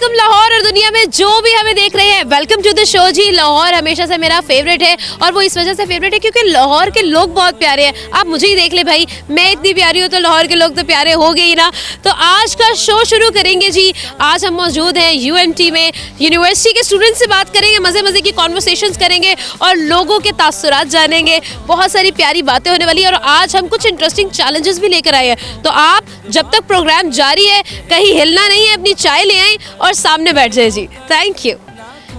वालेकुम लाहौर और दुनिया में जो भी हमें देख रहे हैं, वेलकम टू द शो जी। लाहौर हमेशा से मेरा फेवरेट है और वो इस वजह से फेवरेट है क्योंकि लाहौर के लोग बहुत प्यारे हैं। आप मुझे ही देख ले भाई, मैं इतनी प्यारी हूँ तो लाहौर के लोग तो प्यारे हो गए ही ना। तो आज का शो शुरू करेंगे जी। आज हम मौजूद हैं UMT में, यूनिवर्सिटी के स्टूडेंट्स से बात करेंगे, मज़े मज़े की कॉन्वर्सेशंस करेंगे और लोगों के तासुरात जानेंगे। बहुत सारी प्यारी बातें होने वाली है और आज हम कुछ इंटरेस्टिंग चैलेंजेस भी लेकर आए हैं। तो आप जब तक प्रोग्राम जारी है कहीं हिलना नहीं है, अपनी चाय ले आए और सामने बैठ जाए जी। Thank you.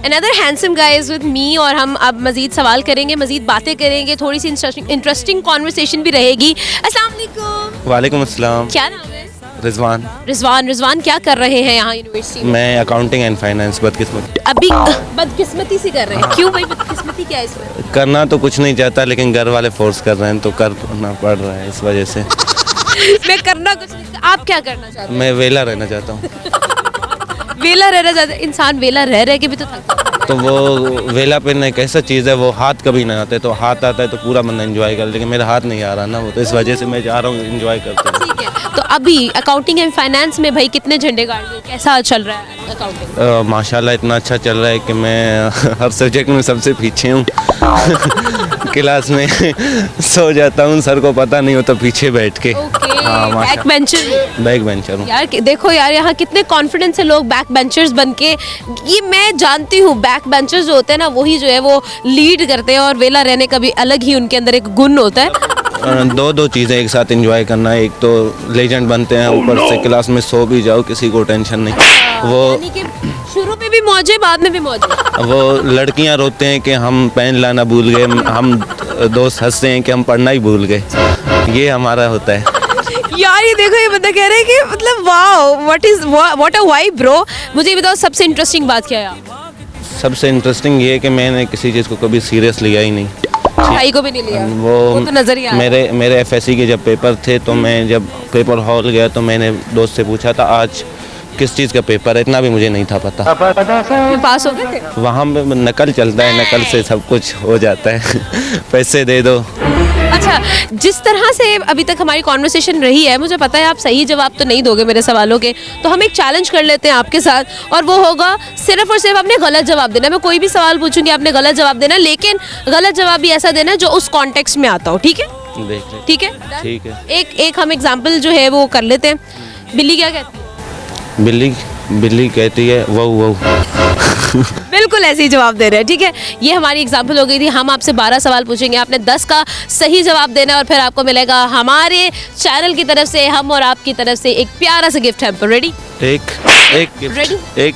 Another handsome guy is with me और हम अब मज़ीद सवाल करेंगे, मज़ीद बातें करेंगे, थोड़ी सी इंटरेस्टिंग कॉन्वर्सेशन भी रहेगी। अस्सलाम वालेकुम। वालेकुम अस्सलाम। क्या नाम है? रिजवान। रिजवान क्या कर रहे हैं यहाँ यूनिवर्सिटी में? मैं अकाउंटिंग एंड फाइनेंस बदकिस्मती। अभी बदकिस्मती से कर रहे हैं? क्यों भाई बदकिस्मती क्या है इसमें? करना तो कुछ नहीं चाहता लेकिन घर वाले फोर्स कर रहे हैं तो करना पड़ रहा है, इस वजह से। मैं करना कुछ नहीं, आप क्या करना चाहते हैं? मैं वेला रहना चाहता हूँ। वेला रहना चाहते हैं? इंसान वेला रह के भी तो थकता है। तो वो वेलापन एक ऐसा चीज़ है, वो हाथ कभी ना आते, तो हाथ आता है तो पूरा बंदा एंजॉय कर, लेकिन मेरा हाथ नहीं आ रहा ना, वो तो इस वजह से मैं जा रहा हूँ एंजॉय करते हुए। ठीक है, तो अभी अकाउंटिंग एंड फाइनेंस में भाई कितने झंडे गाड़ लिए? कैसा चल रहा है अकाउंटिंग? माशाल्लाह इतना अच्छा चल रहा है कि मैं हर सब्जेक्ट में सबसे पीछे हूँ। क्लास में सो जाता हूँ, सर को पता नहीं होता पीछे बैठ के। बैक बेंचर हूँ यार। देखो यार, यहाँ कितने कॉन्फिडेंस से लोग बैक बेंचर्स बन के, ये मैं जानती हूँ, बैक बेंचर्स जो होते हैं ना वही जो है वो लीड करते हैं और वेला रहने का भी अलग ही उनके अंदर एक गुण होता है। दो चीज़ें एक साथ एंजॉय करना, एक तो लेजेंड बनते हैं, ऊपर से क्लास में सो भी जाओ, किसी को टेंशन नहीं। वो यानी कि शुरू में भी मौजे, बाद में भी मौजे। वो लड़कियां रोते हैं कि हम पेन लाना भूल गए, हम दोस्त हंसते हैं कि हम पढ़ना ही भूल गए। ये हमारा होता है यार। ये देखो, ये बंदा कह रहे हैं कि मतलब wow, what a vibe bro. मुझे ये बताओ सबसे इंटरेस्टिंग बात क्या है? सबसे इंटरेस्टिंग ये है कि मैंने किसी चीज़ को कभी सीरियस लिया ही नहीं। भाई को भी नहीं लिया? वो तो नजर ही आ रहा है। मेरे FSC के जब पेपर थे तो मैं जब पेपर हॉल गया तो मैंने दोस्त से पूछा था आज किस चीज़ का पेपर है, इतना भी मुझे नहीं था पता। पास हो गए थे? वहाँ पे नकल चलता है, नकल से सब कुछ हो जाता है। पैसे दे दो। अच्छा, जिस तरह से अभी तक हमारी कॉन्वर्सेशन रही है, मुझे पता है आप सही जवाब तो नहीं दोगे मेरे सवालों के, तो हम एक चैलेंज कर लेते हैं आपके साथ और वो होगा सिर्फ और सिर्फ आपने गलत जवाब देना। मैं कोई भी सवाल पूछूंगी, आपने गलत जवाब देना, लेकिन गलत जवाब भी ऐसा देना जो उस कॉन्टेक्स्ट में आता हो। ठीक है? ठीक है, ठीक है। एक हम एग्जाम्पल जो है वो कर लेते हैं। बिल्ली क्या कहती है? बिल्ली कहती है वो। बिल्कुल ऐसे ही जवाब दे रहे हैं। ठीक है, ये हमारी एग्जाम्पल हो गई थी। हम आपसे 12 सवाल पूछेंगे, आपने 10 का सही जवाब देना है और फिर आपको मिलेगा हमारे चैनल की तरफ से, हम और आपकी तरफ से एक प्यारा सा गिफ्ट हैम्पर। रेडी? एक गिफ्ट। रेडी? एक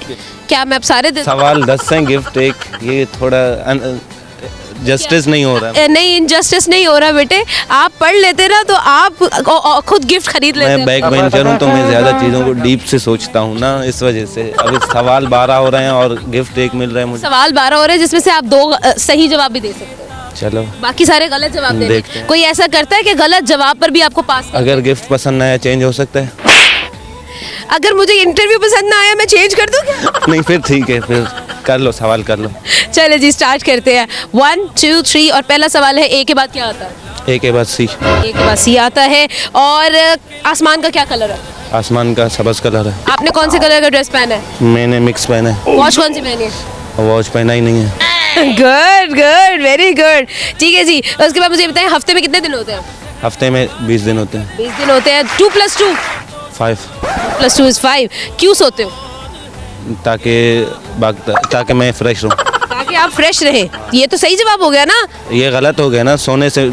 क्या मैं अब सारे सवाल 10 हैं, गिफ्ट एक। ये थोड़ा जस्टिस नहीं हो रहा। नहीं, इनजस्टिस नहीं हो रहा बेटे। आप पढ़ लेते ना तो आप खुद गिफ्ट खरीद लेते। मैं बैक बेंचर हूँ तो मैं ज़्यादा चीज़ों को डीप से सोचता हूँ ना, इस वजह से। अभी सवाल 12 हो रहे हैं और गिफ्ट एक मिल रहा है मुझे। सवाल 12 हो रहे हैं जिसमें से आप 2 सही जवाब भी दे सकते हैं। चलो, बाकी सारे गलत जवाब दे देखते हैं। कोई ऐसा करता है कि गलत जवाब पर भी आपको पास कर? अगर गिफ्ट पसंद आया चेंज हो सकता है। अगर मुझे इंटरव्यू पसंद ना आया मैं चेंज कर दूँ क्या? नहीं, फिर ठीक है, फिर कर लो, सवाल कर लो। चले जी, स्टार्ट करते हैं। 1 2 3 और पहला सवाल है, ए के बाद क्या आता है? ए के बाद सी। ए के बाद सी आता है। और आसमान का क्या कलर है? आसमान का सब्ज़ कलर है। आपने कौन से कलर का ड्रेस पहना है? मैंने मिक्स पहना है। वॉच कौन सी पहनी है? वॉच पहना ही नहीं है। Good, very good. ठीक है जी, उसके बाद मुझे बताएं हफ्ते में कितने दिन होते हैं? हफ्ते में 20 दिन होते हैं। 20 दिन होते हैं। 2 + 2? 5। 2 + 2 = 5। क्यों सोते हो? ताकि मैं फ्रेश रहूँ। ताकि आप फ्रेश रहे। ये तो सही जवाब हो गया ना? ये गलत हो गया ना, सोने से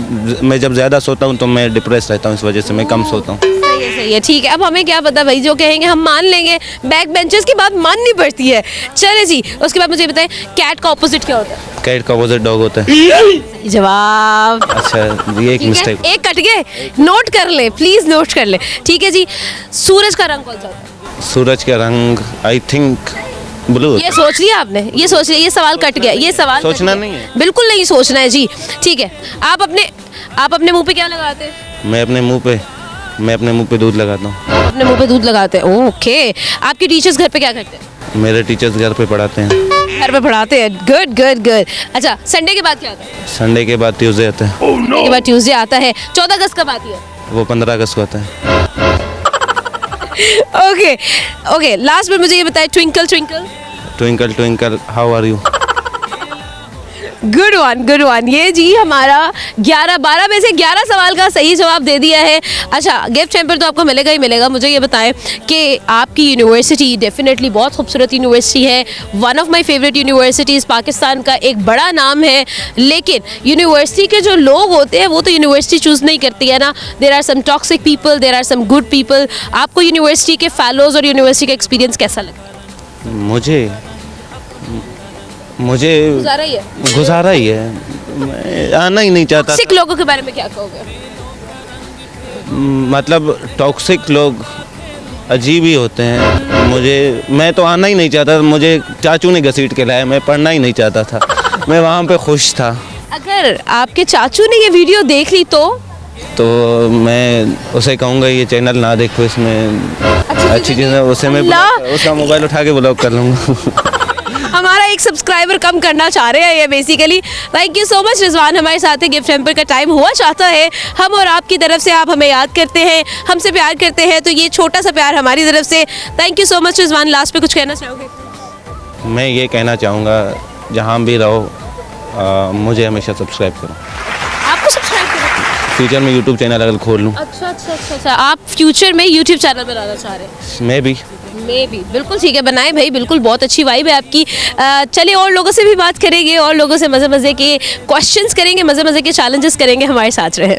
मैं जब ज़्यादा सोता हूँ तो मैं डिप्रेस रहता हूँ, इस वजह से मैं कम सोता हूँ। सही है। ठीक है, अब हमें क्या पता भाई, जो कहेंगे हम मान लेंगे। बैक बेंचर्स की बात माननी पड़ती है। चले जी, उसके बाद मुझे बताएं कैट का ऑपोजिट क्या होता है? कैट का अपोजिट डॉग होता है। सही जवाब। अच्छा, ये एक मिस्टेक। एक कट गए, नोट कर ले प्लीज, नोट कर ले। ठीक है जी, सूरज का रंग कौन सा होता है? सूरज का रंग आई थिंक ब्लू। ये सोच लिया आपने? ये सोच लिया, ये सवाल कट गया। ये सवाल सोचना नहीं है, बिल्कुल नहीं सोचना है जी। ठीक है, आप अपने मुंह पे क्या लगाते हैं? मैं अपने मुंह पे दूध लगाता हूँ। अपने मुंह पे दूध लगाते हैं, ओके। आपके टीचर्स घर पे क्या करते हैं? मेरे टीचर्स घर पे पढ़ाते हैं। घर पे पढ़ाते हैं, गुड। अच्छा, संडे के बाद क्या आता है? संडे के बाद ट्यूसडे आता है। संडे के बाद ट्यूसडे आता है। 14 अगस्त कब आती है? वो 15 अगस्त को आता है। ओके ओके, लास्ट में मुझे ये बताएं, Twinkle Twinkle. Twinkle Twinkle how are you. Good one. ये जी हमारा 12 में से 11 सवाल का सही जवाब दे दिया है। अच्छा, गिफ्ट हैम्पर तो आपको मिलेगा ही मिलेगा। मुझे ये बताएं कि आपकी यूनिवर्सिटी डेफिनेटली बहुत खूबसूरत यूनिवर्सिटी है, one of my favourite universities, Pakistan का एक बड़ा नाम है, लेकिन यूनिवर्सिटी के जो लोग होते हैं वो तो यूनिवर्सिटी चूज़ नहीं करती है ना। There are some toxic people, there are some good people. आपको यूनिवर्सिटी के फेलोज़ और यूनिवर्सिटी का एक्सपीरियंस कैसा लगा? मुझे गुजारा ही है, मैं आना ही नहीं चाहता। टॉक्सिक लोगों के बारे में क्या कहोगे? मतलब टॉक्सिक लोग अजीब ही होते हैं। मैं तो आना ही नहीं चाहता, मुझे चाचू ने घसीट के लाया, मैं पढ़ना ही नहीं चाहता था, मैं वहाँ पे खुश था। अगर आपके चाचू ने ये वीडियो देख ली तो मैं उसे कहूँगा ये चैनल ना देखो, इसमें अच्छी चीज़ें, उसे मैं उसका मोबाइल उठा के ब्लॉक कर लूँगा। हमारा एक सब्सक्राइबर कम करना चाह रहे हैं ये basically. Thank you so much Rizwan, हमारे साथ है। गिफ्ट हैम्पर का टाइम हुआ चाहता है, हम और आपकी तरफ से आप हमें याद करते हैं, हमसे प्यार करते हैं, तो ये छोटा सा प्यार हमारी तरफ से। Thank you so much Rizwan. Last पे कुछ कहना चाहोगे? मैं ये कहना चाहूँगा, जहाँ भी रहो मुझे हमेशा सब्सक्राइब करो। आपको सब्सक्राइब करो? फ्यूचर में यूट्यूब चैनल अगर खोल लूँ। अच्छा, आप फ्यूचर में यूट्यूब चैनल बनाना चाह रहे हैं? मैं भी बिल्कुल ठीक है, बनाए भाई, बिल्कुल बहुत अच्छी वाइब है आपकी। चलिए और लोगों से भी बात करेंगे, और लोगों से मज़े के क्वेश्चंस करेंगे, मज़े के चैलेंजेस करेंगे। हमारे साथ रहे।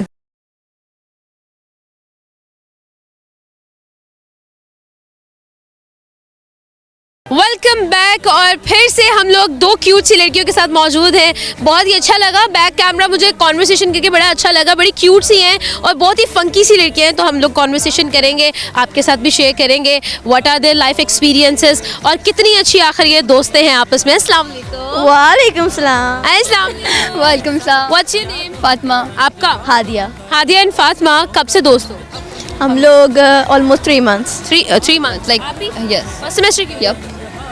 Welcome back. और फिर से हम लोग दो क्यूट सी लड़कियों के साथ मौजूद हैं। बहुत ही अच्छा लगा, बैक कैमरा मुझे कॉन्वर्सेशन करके बड़ा अच्छा लगा। बड़ी क्यूट सी हैं और बहुत ही फंकी सी लड़कियां हैं, तो हम लोग कॉन्वर्सेशन करेंगे, आपके साथ भी शेयर करेंगे what are their life experiences, और कितनी अच्छी आखिर ये दोस्तें हैं आपस में। अस्सलाम वालेकुम। वालेकुम सलाम। अस्सलाम वालेकुम सलाम। What's your name? फातिमा। आपका? हादिया। हादिया एंड फातिमा, कब से दोस्त हो? हम लोग ऑलमोस्ट 3 months। 3 months लाइक आप भी? यस। फर्स्ट सेमेस्टर की? यप,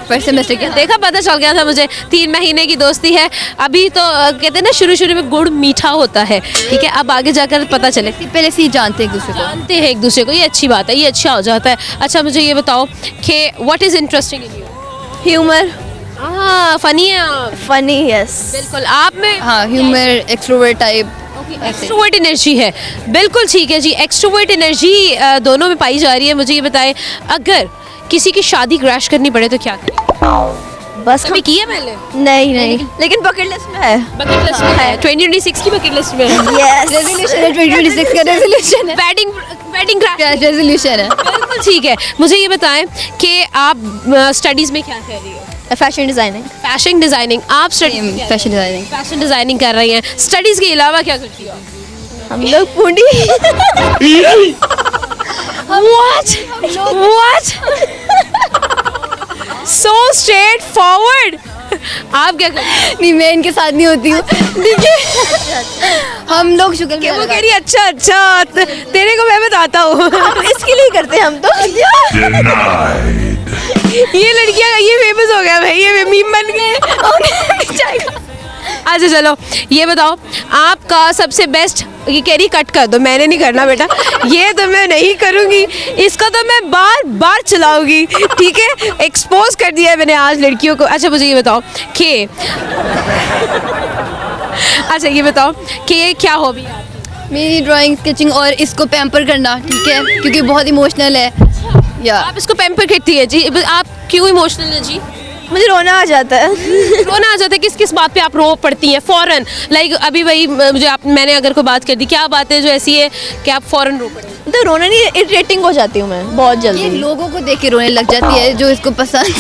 फर्स्ट सेमेस्टर के। देखा, पता चल गया था मुझे, 3 महीने की दोस्ती है। अभी तो कहते हैं ना शुरू में गुड़ मीठा होता है, ठीक है, अब आगे जाकर पता चले। पहले से ही जानते हैं एक दूसरे को। जानते हैं एक दूसरे को, ये अच्छी बात है, ये अच्छा हो जाता है। अच्छा, मुझे ये बताओ कि what is interesting in you? Humour. हाँ, फनी है आप। Funny, yes. बिल्कुल, आप में हाँ, humour, extrovert type. Extrovert energy है। बिल्कुल ठीक है जी, एक्सट्रोवर्ट एनर्जी दोनों में पाई जा रही है। मुझे ये बताएं, अगर किसी की शादी क्रैश करनी पड़े तो क्या करें? बस कभी की है पहले? नहीं, लेकिन बकेट लिस्ट में है। बकेट लिस्ट में है, 2026 की बकेट लिस्ट में है। यस, रेजोल्यूशन है, 2026 का रेजोल्यूशन है। वेडिंग क्रैश रेजोल्यूशन है। बिल्कुल ठीक है। मुझे ये बताएं कि आप स्टडीज में क्या कर रही हो? Fashion designing. Fashion designing. आप फैशन डिजाइनिंग। फैशन डिजाइनिंग कर रही हैं। स्टडीज के अलावा क्या करती हो? हम लोग पूंडी। What? So straightforward. आप क्या करते हैं? नहीं, मैं इनके साथ नहीं होती हूँ, ठीक है। हम लोग शुक्र कि वो कह रही अच्छा तेरे को मैं बताता हूँ। इसके लिए करते हैं हम तो। ये लड़कियाँ, ये फेमस हो गया भाई, ये मीम बन गए। अच्छा चलो, ये बताओ, आपका सबसे बेस्ट, ये कह रही कट कर दो, मैंने नहीं करना बेटा, ये तो मैं नहीं करूँगी, इसको तो मैं बार बार चलाऊंगी, ठीक है। एक्सपोज कर दिया है मैंने आज लड़कियों को। अच्छा मुझे ये बताओ कि अच्छा ये बताओ कि ये क्या हॉबी है आपकी? मेरी ड्राइंग, स्केचिंग और इसको पैम्पर करना, ठीक है, क्योंकि बहुत इमोशनल है। या आप इसको पैम्पर करती है जी? आप क्यों इमोशनल है जी? मुझे रोना आ जाता है। रोना आ जाता है? किस बात पे आप रो पड़ती हैं फौरन? लाइक अभी वही मैंने अगर कोई बात कर दी, क्या बात है जो ऐसी है कि आप फौरन रो पड़ती? तो रोना नहीं, इरिटेटिंग हो जाती हूँ मैं बहुत ये जल्दी। लोगों को देख के रोने लग जाती है जो इसको पसंद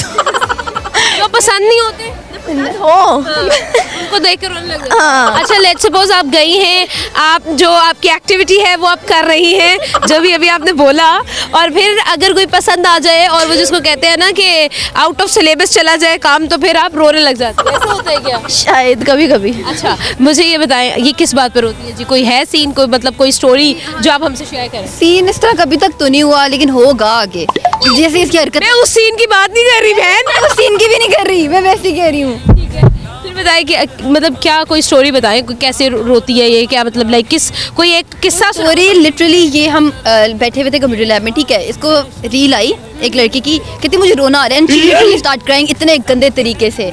जो पसंद नहीं होते हो उनको देख कर रोने लग जाते हैं। हाँ। अच्छा लेट्स सपोज आप गई हैं, आप जो आपकी एक्टिविटी है वो आप कर रही हैं जो भी अभी आपने बोला, और फिर अगर कोई पसंद आ जाए और वो जिसको कहते हैं ना कि आउट ऑफ सिलेबस चला जाए काम, तो फिर आप रोने लग जाते हैं, ऐसा होता है क्या? शायद कभी कभी। अच्छा मुझे ये बताएं, ये किस बात पर होती है जी? कोई है सीन, कोई मतलब कोई स्टोरी जो आप हमसे शेयर करें? सीन इस तरह कभी तक तो नहीं हुआ, लेकिन होगा आगे। जैसे इसकी हरकत, मैं उस सीन की बात नहीं कर रही बहन, मैं उस सीन की भी नहीं कर रही, मैं वैसे ही कह रही हूँ। ठीक है, फिर बताएं कि मतलब क्या कोई स्टोरी बताएं कैसे रोती है ये, क्या मतलब लाइक कोई एक किस्सा स्टोरी लिटरली ये हम बैठे हुए थे कंप्यूटर लैब में, ठीक है, इसको रील आई एक लड़की की, कहती मुझे रोना आ रहा है, एंड शी स्टार्ट क्राइंग इतने गंदे तरीके से,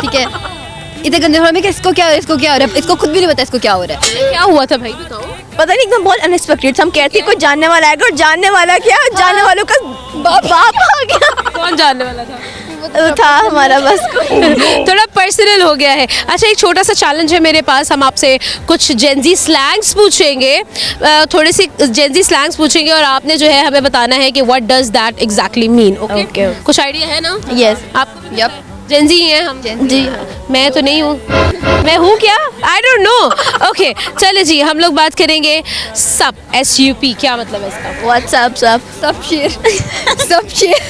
ठीक है, इतने गंदे में कि इसको क्या हो रहा है, इसको खुद भी नहीं पता इसको क्या हो रहा है। क्या हुआ था भाई बताओ। पता नहीं एकदम बहुत अनएक्सपेक्टेड। हम कहते कोई जानने वाला आएगा, और जानने वाला क्या, जानने वालों का बाप आ गया। कौन जानने वाला था? वो था हमारा बस। थोड़ा पर्सनल हो गया है। अच्छा, एक छोटा सा चैलेंज है मेरे पास, हम आपसे कुछ जेंजी स्लैंग्स पूछेंगे, थोड़े से जेंजी स्लैंग्स पूछेंगे और आपने जो है हमें बताना है कि what does that exactly mean. Okay, कुछ आइडिया है ना? यस। आप यप, जेंजी हैं हम? जी। मैं तो नहीं हूँ, मैं हूँ क्या? I don't know. ओके चले जी, हम लोग बात करेंगे सप, SUP, क्या मतलब है इसका? व्हाट्सएप सब शेयर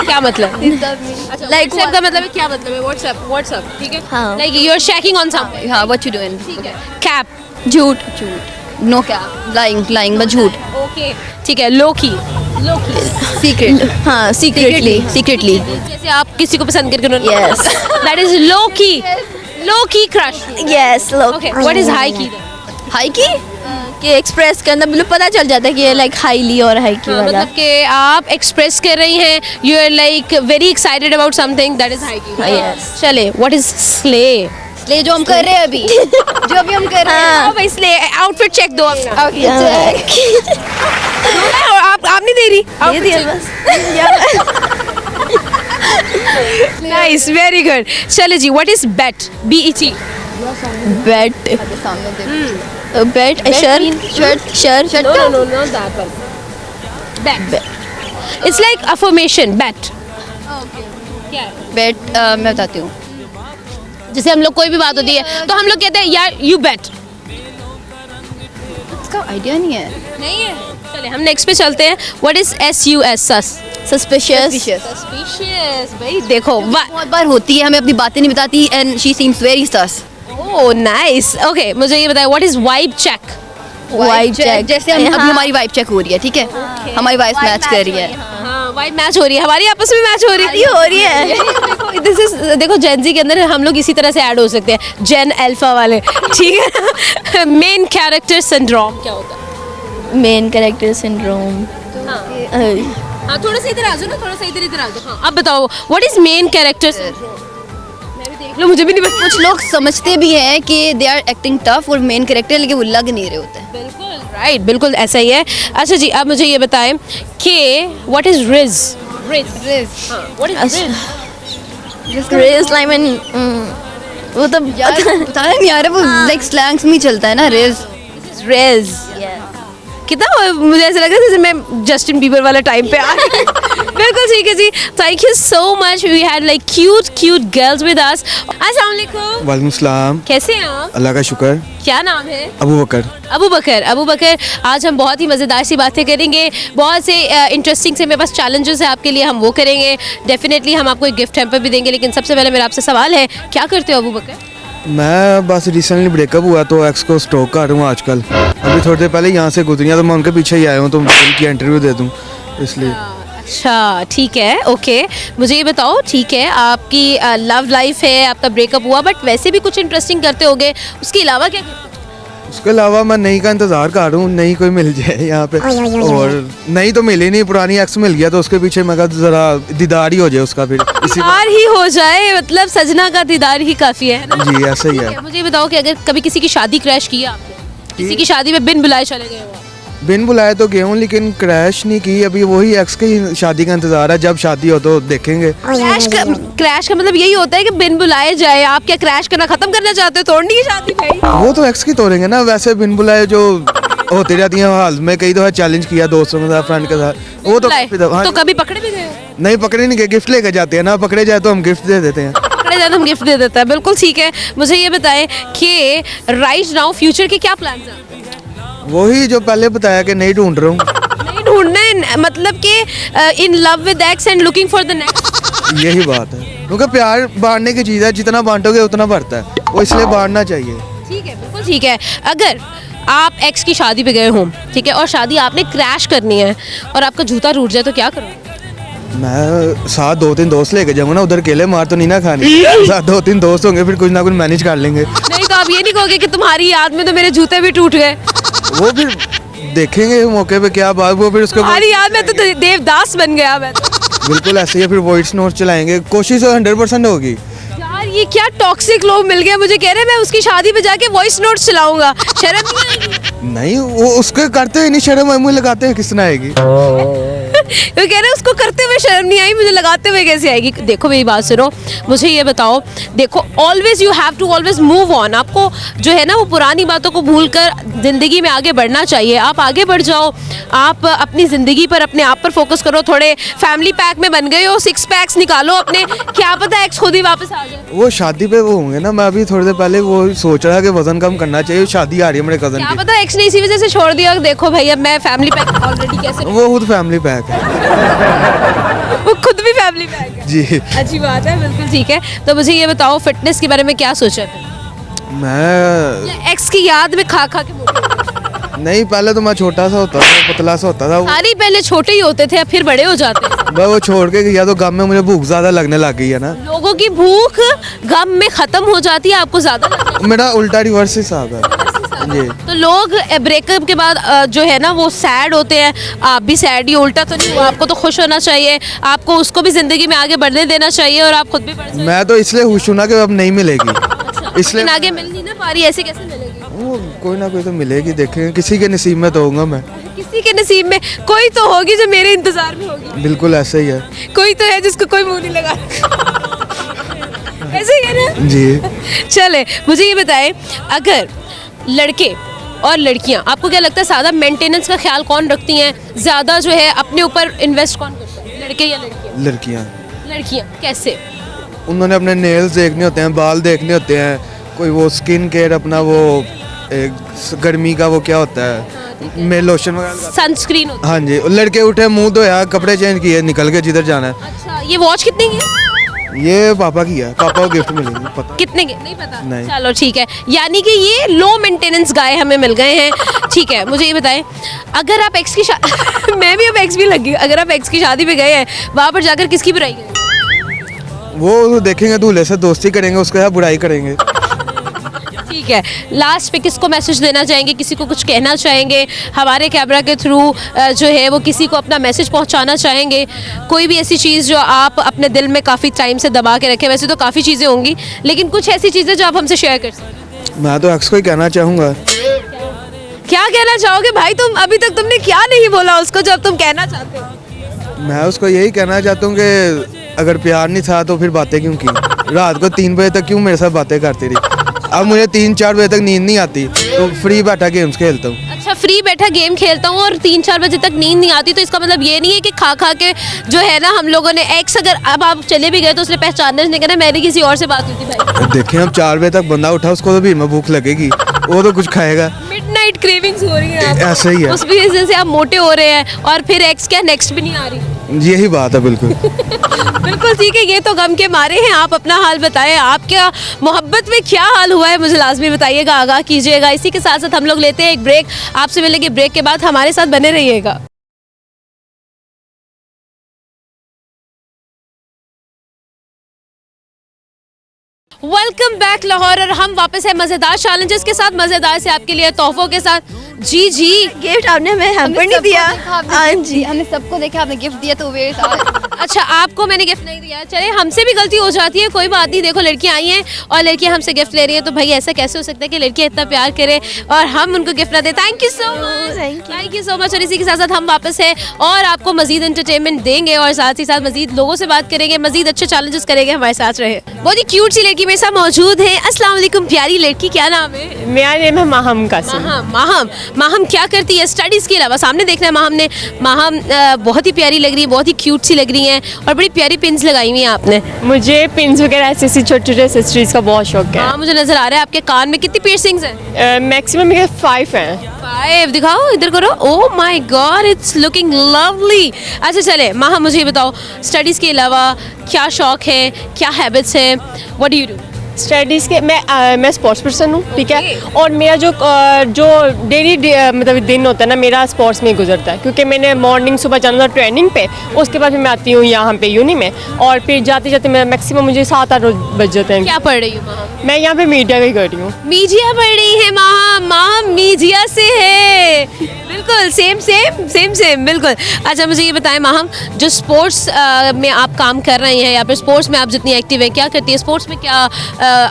क्या मतलब? लाइक का मतलब है, क्या मतलब है? व्हाट्सएप, ठीक है। हाँ। Like you are checking on something. हाँ, व्हाट यू डूइंग? ठीक है। कैप, झूठ, नो क्या, लाइंग बस झूठ, ओके ठीक है। लोकी, सीक्रेट, हाँ, सीक्रेटली। जैसे आप किसी को पसंद करके उन्होंने Yes. That is Loki crush. Yes. लोग ओके, व्हाट इज हाई की? हाई की, कि एक्सप्रेस करना बिल्कुल पता चल जाता है कि ये लाइक हाईली और हाई की वाला। मतलब कि आप एक्सप्रेस कर रही हैं, you are like very excited about something, that is high key. Yes. चले, व्हाट इज स्ले? इसलिए जो हम कर रहे हैं अभी, जो अभी हम कर रहे हैं। हाँ भाई, स्ले आउटफिट चेक दो अपना। Okay, और आप नहीं दे रही? ये दिया बस। Nice, very good. चले जी, what is bet? BET। Bet, bet, shirt, No, that one. Bet. It's like affirmation, bet. क्या है? बेट, मैं बताती हूँ, जैसे हम लोग कोई भी बात होती है तो हम लोग कहते हैं यार you bet. इसका आइडिया नहीं है। नहीं है। चले हम नेक्स्ट पे चलते हैं. What is SUS? Suspicious. Suspicious. भाई देखो, बहुत बार होती है, हमें अपनी बातें नहीं बताती, and she seems very sus. Oh nice. Okay, मुझे ये बताएं, what is vibe check? Vibe check, जैसे हम अभी हमारी वाइब चेक हो रही है, ठीक है, हमारी वाइब मैच कर रही है। हाँ, वाइब मैच हो रही है, हमारी आपस में मैच हो रही हो रही है। दिस इज, देखो जेनजी के अंदर हम लोग इसी तरह से ऐड हो सकते हैं, जेन अल्फा वाले, ठीक है. मेन कैरेक्टर सिंड्रोम क्या होता है? Main character syndrome. हाँ, थोड़ा सा इधर आ जाओ ना, थोड़ा सा इधर आ जाओ. हाँ, अब बताओ, what is main character syndrome? मैं भी देख लो, मुझे भी नहीं पता. कुछ लोग समझते भी हैं कि दे आर एक्टिंग टफ और मेन कैरेक्टर, लेकिन वो लग नहीं रहे होते हैं। बिल्कुल राइट, बिल्कुल ऐसा ही है. अच्छा जी, अब मुझे ये बताएं कि what is rizz? What is rizz? रेस लाइमन, वो तो यार पता नहीं यार, वो लाइक स्लैंग्स में ही चलता है ना, रिज। रिज कितना, मुझे ऐसा लगा जैसे मैं जस्टिन बीबर वाला टाइम पे आ गई. बिल्कुल ठीक है जी. Thank you so much. We had like cute girls with us. अस्सलाम वालेकुम. वालेकुम सलाम। कैसे हैं आप? अल्लाह का शुक्र। क्या नाम है? अबू बकर। अबू बकर. आज हम बहुत ही मज़ेदार सी बातें करेंगे, बहुत से इंटरेस्टिंग से मेरे पास चैलेंजेस है आपके लिए, हम वो करेंगे. डेफिनेटली हम आपको एक गिफ्ट हैम्पर भी देंगे, लेकिन सबसे पहले मेरा आपसे सवाल है, क्या करते हो अबू बकर? मैं बस रिसेंटली ब्रेकअप हुआ तो एक्स को स्टॉक कर रहा हूँ आजकल. अभी थोड़ी देर पहले यहाँ से गुजरी तो मैं उनके पीछे ही आया हूँ, तो उनकी इंटरव्यू दे दूँ इसलिए. अच्छा ठीक है, ओके. मुझे ये बताओ, ठीक है, आपकी लव लाइफ है, आपका ब्रेकअप हुआ, बट वैसे भी कुछ इंटरेस्टिंग करते होगे, उसके अलावा क्या करते हो? उसके अलावा मैं नई का इंतज़ार कर रहा हूँ, नई कोई मिल जाए यहाँ पे. और नई तो मिली नहीं, पुरानी एक्स मिल गया, तो उसके पीछे मैं कहा ज़रा दीदार ही हो जाए उसका, फिर इसी दीदार ही हो जाए, मतलब सजना का दीदार ही काफ़ी है ना? जी ऐसा ही है. मुझे ये बताओ कि अगर कभी किसी की शादी क्रैश की है आपने, किसी की शादी में बिन बुलाए चले गए हो? बिन बुलाए तो गया हूँ, लेकिन क्रैश नहीं की. अभी वही एक्स की शादी का इंतज़ार है, जब शादी हो तो देखेंगे. क्रैश का मतलब यही होता है कि बिन बुलाए जाए. आप क्या क्रैश करना खत्म करना चाहते हो? तोड़नी है शादी भाई? वो तो एक्स की तोड़ेंगे ना, वैसे बिन बुलाए जो होती रहती हैं हाल में, कई दफ़ा चैलेंज किया दोस्तों के साथ, फ्रेंड के साथ, वो तो काफी दफा. हाँ, तो कभी पकड़े भी गए हो? नहीं पकड़े नहीं गए, गिफ्ट लेके जाते हैं ना, पकड़े जाए तो हम गिफ्ट दे देते हैं. पकड़े जाए तो हम गिफ्ट दे देते हैं. बिल्कुल ठीक है. मुझे ये बताएं कि राइट नाउ फ्यूचर के क्या प्लान्स हैं? वही जो पहले बताया कि नहीं ढूंढ रहा हूँ. नहीं ढूंढना, मतलब कि in love with x and looking for the next. यही बात है, क्योंकि प्यार बांटने की चीज़ है, जितना बांटोगे उतना बढ़ता है, वो इसलिए बांटना चाहिए. ठीक है, बिल्कुल ठीक है. अगर आप एक्स की शादी पे गए हो, ठीक है, और शादी आपने क्रैश करनी है और आपका जूता टूट जाए तो क्या करोगे? मैं साथ 2-3 दोस्त लेके जाऊंगा ना, उधर अकेले मार तो नहीं ना खानी। साथ 2-3 दोस्त होंगे, फिर कुछ ना कुछ मैनेज कर लेंगे। नहीं तो आप ये नहीं कहोगे कि तुम्हारी याद में तो मेरे जूते भी टूट गए? वो फिर देखेंगे मौके पे क्या बात, वो फिर उसके बाद तुम्हारी याद में तो देवदास बन गया मैं तो। बिल्कुल ऐसे ही है, फिर वॉइस नोट चलाएंगे, कोशिश 100% होगी। यार ये क्या टॉक्सिक लोग मिल गए, मुझे कह रहे हैं मैं उसकी शादी पे जाके वॉइस नोट चलाऊंगा, शर्म नहीं आएगी? नहीं, वो उसके करते ही नहीं शर्म, मुझे लगाते हैं किस ना आएगी। तो कह रहे हैं उसको करते हुए शर्म नहीं आई, मुझे लगाते हुए कैसे आएगी? देखो मेरी बात सुनो, मुझे ये बताओ, देखो always you have to always move on. आपको जो है ना वो पुरानी बातों को भूलकर ज़िंदगी में आगे बढ़ना चाहिए। आप आगे बढ़ जाओ, आप अपनी ज़िंदगी पर, अपने आप पर फोकस करो। थोड़े फैमिली पैक में बन गए हो, 6 पैक्स निकालो अपने, क्या पता एक्स खुद ही वापस आ जाए। वो शादी पे वो होंगे ना, मैं अभी थोड़ी देर पहले वो सोच रहा कि वजन कम करना चाहिए, शादी आ रही है मेरे कजन क्या की। पता एक्स ने इसी वजह से छोड़ दिया। देखो भाई अब मैं फैमिली पैक ऑलरेडी कैसे, वो खुद फैमिली पैक है। वो खुद भी फैमिली पैक है। जी अच्छी बात है, बिल्कुल ठीक है। तो मुझे ये बताओ फिटनेस के बारे में क्या सोचा है? मैं एक्स की याद में खा खा के मोटे हो गए? नहीं, पहले तो मैं छोटा सा होता था, पतला सा होता था। सारी पहले छोटे ही होते थे, अब फिर बड़े हो जाते हैं। मैं वो छोड़ के गया तो गाँव में मुझे भूख ज्यादा लगने लग गई है ना। लोगों की भूख गम में खत्म हो जाती है, आपको ज्यादा लगती है। मेरा उल्टा रिवर्स हिसाब है जी। तो लोग ब्रेकअप के बाद जो है ना वो सैड होते हैं, आप भी सैड ही, उल्टा तो नहीं हुआ। आपको तो खुश होना चाहिए, आपको उसको भी जिंदगी में आगे बढ़ने देना चाहिए और आप खुद भी बढ़ जाइए। मैं तो इसलिए खुश हूं ना कि अब नहीं मिलेगी, इसलिए लेकिन आगे मिल नहीं ना पा रही, ऐसे कैसे मिलेगी? वो कोई ना कोई तो मिलेगी, देखेंगे। किसी के नसीब में तो होऊंगा मैं। किसी के नसीब में कोई तो होगी जो मेरे इंतजार में होगी। बिल्कुल ऐसे ही है कोई तो है जिसको कोई मुंह नहीं लगा। ऐसे ही है ना जी। चले मुझे ये बताएं, अगर लड़के और लड़कियां, आपको क्या लगता है ज़्यादा मेंटेनेंस का ख्याल कौन रखती हैं, ज़्यादा जो है अपने ऊपर इन्वेस्ट कौन करता है, लड़के या लड़कियां? लड़कियां। लड़कियां कैसे? उन्होंने अपने नेल्स देखने होते हैं, बाल देखने होते हैं, कोई वो स्किन केयर अपना, वो एक गर्मी का वो क्या होता है, में लोशन वगैरह। सनस्क्रीन होती हाँ जी, लड़के उठे, मुंह धोया, कपड़े चेंज किए, निकल के जिधर जाना है। है। अच्छा ये वॉच कितने की है? ये पापा की है, पापा को गिफ्ट मिलेगी, पता कितने के नहीं पता? नहीं। चलो ठीक है, यानी कि ये लो मेंटेनेंस गाय हमें मिल गए हैं। ठीक है, मुझे ये बताएं, अगर आप एक्स की मैं भी अब एक्स भी लगी, अगर आप एक्स की शादी पे गए हैं, वहाँ पर जाकर किसकी बुराई करेंगे? वो देखेंगे, दूल्हे से दोस्ती करेंगे, उसके साथ बुराई करेंगे। ठीक है, लास्ट पे किसको मैसेज देना चाहेंगे, किसी को कुछ कहना चाहेंगे हमारे कैमरा के थ्रू, जो है वो किसी को अपना मैसेज पहुंचाना चाहेंगे? कोई भी ऐसी चीज़ जो आप अपने दिल में काफ़ी टाइम से दबा के रखें? वैसे तो काफ़ी चीज़ें होंगी, लेकिन कुछ ऐसी चीज़ें जो आप हमसे शेयर कर सकते? मैं तो एक्स को ही कहना चाहूँगा। क्या कहना चाहोगे भाई? तुम अभी तक तुमने क्या नहीं बोला उसको जो अब तुम कहना चाहते हो? मैं उसको यही कहना चाहता हूँ कि अगर प्यार नहीं था तो फिर बातें क्यों की, रात को 3 बजे तक क्यों मेरे साथ बातें करती रही। अब मुझे 3-4 बजे तक नींद नहीं आती, तो फ्री बैठा गेम्स खेलता हूँ। अच्छा, फ्री बैठा गेम खेलता हूँ और 3-4 बजे तक नींद नहीं आती, तो इसका मतलब ये नहीं है कि खा खा के जो है ना हम लोगों ने एक्स, अगर अब आप चले भी गए तो उसने पहचानने नहीं करना, मेरी किसी और से बात हुई थी भाई। देखें, अब 4 बजे तक बंदा उठा, उसको तो भी में भूख लगेगी, वो तो कुछ खाएगा। मिडनाइट क्रेविंग्स हो रही है आपको। ऐसे ही है, उस वजह से आप मोटे हो रहे हैं और फिर एक्स क्या नेक्स्ट भी नहीं आ रही। यही बात है। बिल्कुल बिल्कुल ठीक है, ये तो गम के मारे हैं। आप अपना हाल बताएं, आपका मोहब्बत में क्या हाल हुआ है, मुझे लाजमी बताइएगा, आगाह कीजिएगा। इसी के साथ साथ हम लोग लेते हैं एक ब्रेक, आपसे मिलेंगे ब्रेक के बाद, हमारे साथ बने रहिएगा। वेलकम बैक लाहौर, और हम वापस है मजेदार चैलेंजेस के साथ, मजेदार से आपके लिए तोहफों के साथ। जी जी, गिफ्ट आपने हमें हैम्पर नहीं दिया। हाँ जी, हमने सबको देखा, आपने गिफ्ट दिया तो वेट। अच्छा आपको मैंने गिफ्ट नहीं दिया, चले हमसे भी गलती हो जाती है, कोई बात नहीं। देखो लड़कियां आई हैं और लड़कियां हमसे गिफ्ट ले रही हैं, तो भाई ऐसा कैसे हो सकता है कि लड़कियां इतना प्यार करें और हम उनको गिफ्ट ना दें। Thank you so much, thank you so much. और इसी के साथ साथ हम वापस हैं और आपको मजीद एंटरटेनमेंट देंगे और साथ ही साथ मजीद लोगों से बात करेंगे, मजीद अच्छे चैलेंजेस करेंगे। हमारे साथ रहे, बहुत ही क्यूट सी लड़की मेरे साथ मौजूद है। अस्सलाम वालेकुम प्यारी लड़की, क्या नाम है? मेरा नेम है माहम कासिम। माहम क्या करती है स्टडीज़ के अलावा? सामने देखना है माहम ने, माहम बहुत ही प्यारी लग रही है, बहुत ही क्यूट सी लग रही हैं और बड़ी प्यारी पिन्स लगाई हुई हैं आपने। मुझे पिन्स वगैरह ऐसी छोटे छोटे एक्सेसरीज का बहुत शौक है। हाँ मुझे नजर आ रहा है। आपके कान में कितनी पियर्सिंग्स हैं? मैक्सिमम मेरे 5 हैं। 5 दिखाओ, इधर करो। Oh my God, it's looking lovely. अच्छा चले माहम, मुझे ये बताओ स्टडीज़ के अलावा क्या शौक है, क्या हैबिट्स हैं, what do you do? Studies के मैं स्पोर्ट्स पर्सन हूँ, ठीक है। और मेरा जो डेली मतलब दिन होता है ना, मेरा स्पोर्ट्स में ही गुजरता है, क्योंकि मैंने मॉर्निंग सुबह जाना था ट्रेनिंग पे, उसके बाद फिर मैं आती हूँ यहाँ पे यूनी में, और फिर जाते जाते मैं मैक्सिमम मुझे 7-8 बज जाते हैं। क्या पढ़ रही हूँ माँ? मैं यहाँ पे मीडिया का ही कर रही हूँ। मीडिया पढ़ रही है माँ? माँ मीडिया से है, बिल्कुल सेम बिल्कुल। अच्छा मुझे ये बताएं माँ, जो स्पोर्ट्स में आप काम कर रहे हैं या फिर स्पोर्ट्स में आप जितनी एक्टिव हैं, क्या करती है स्पोर्ट्स में? क्या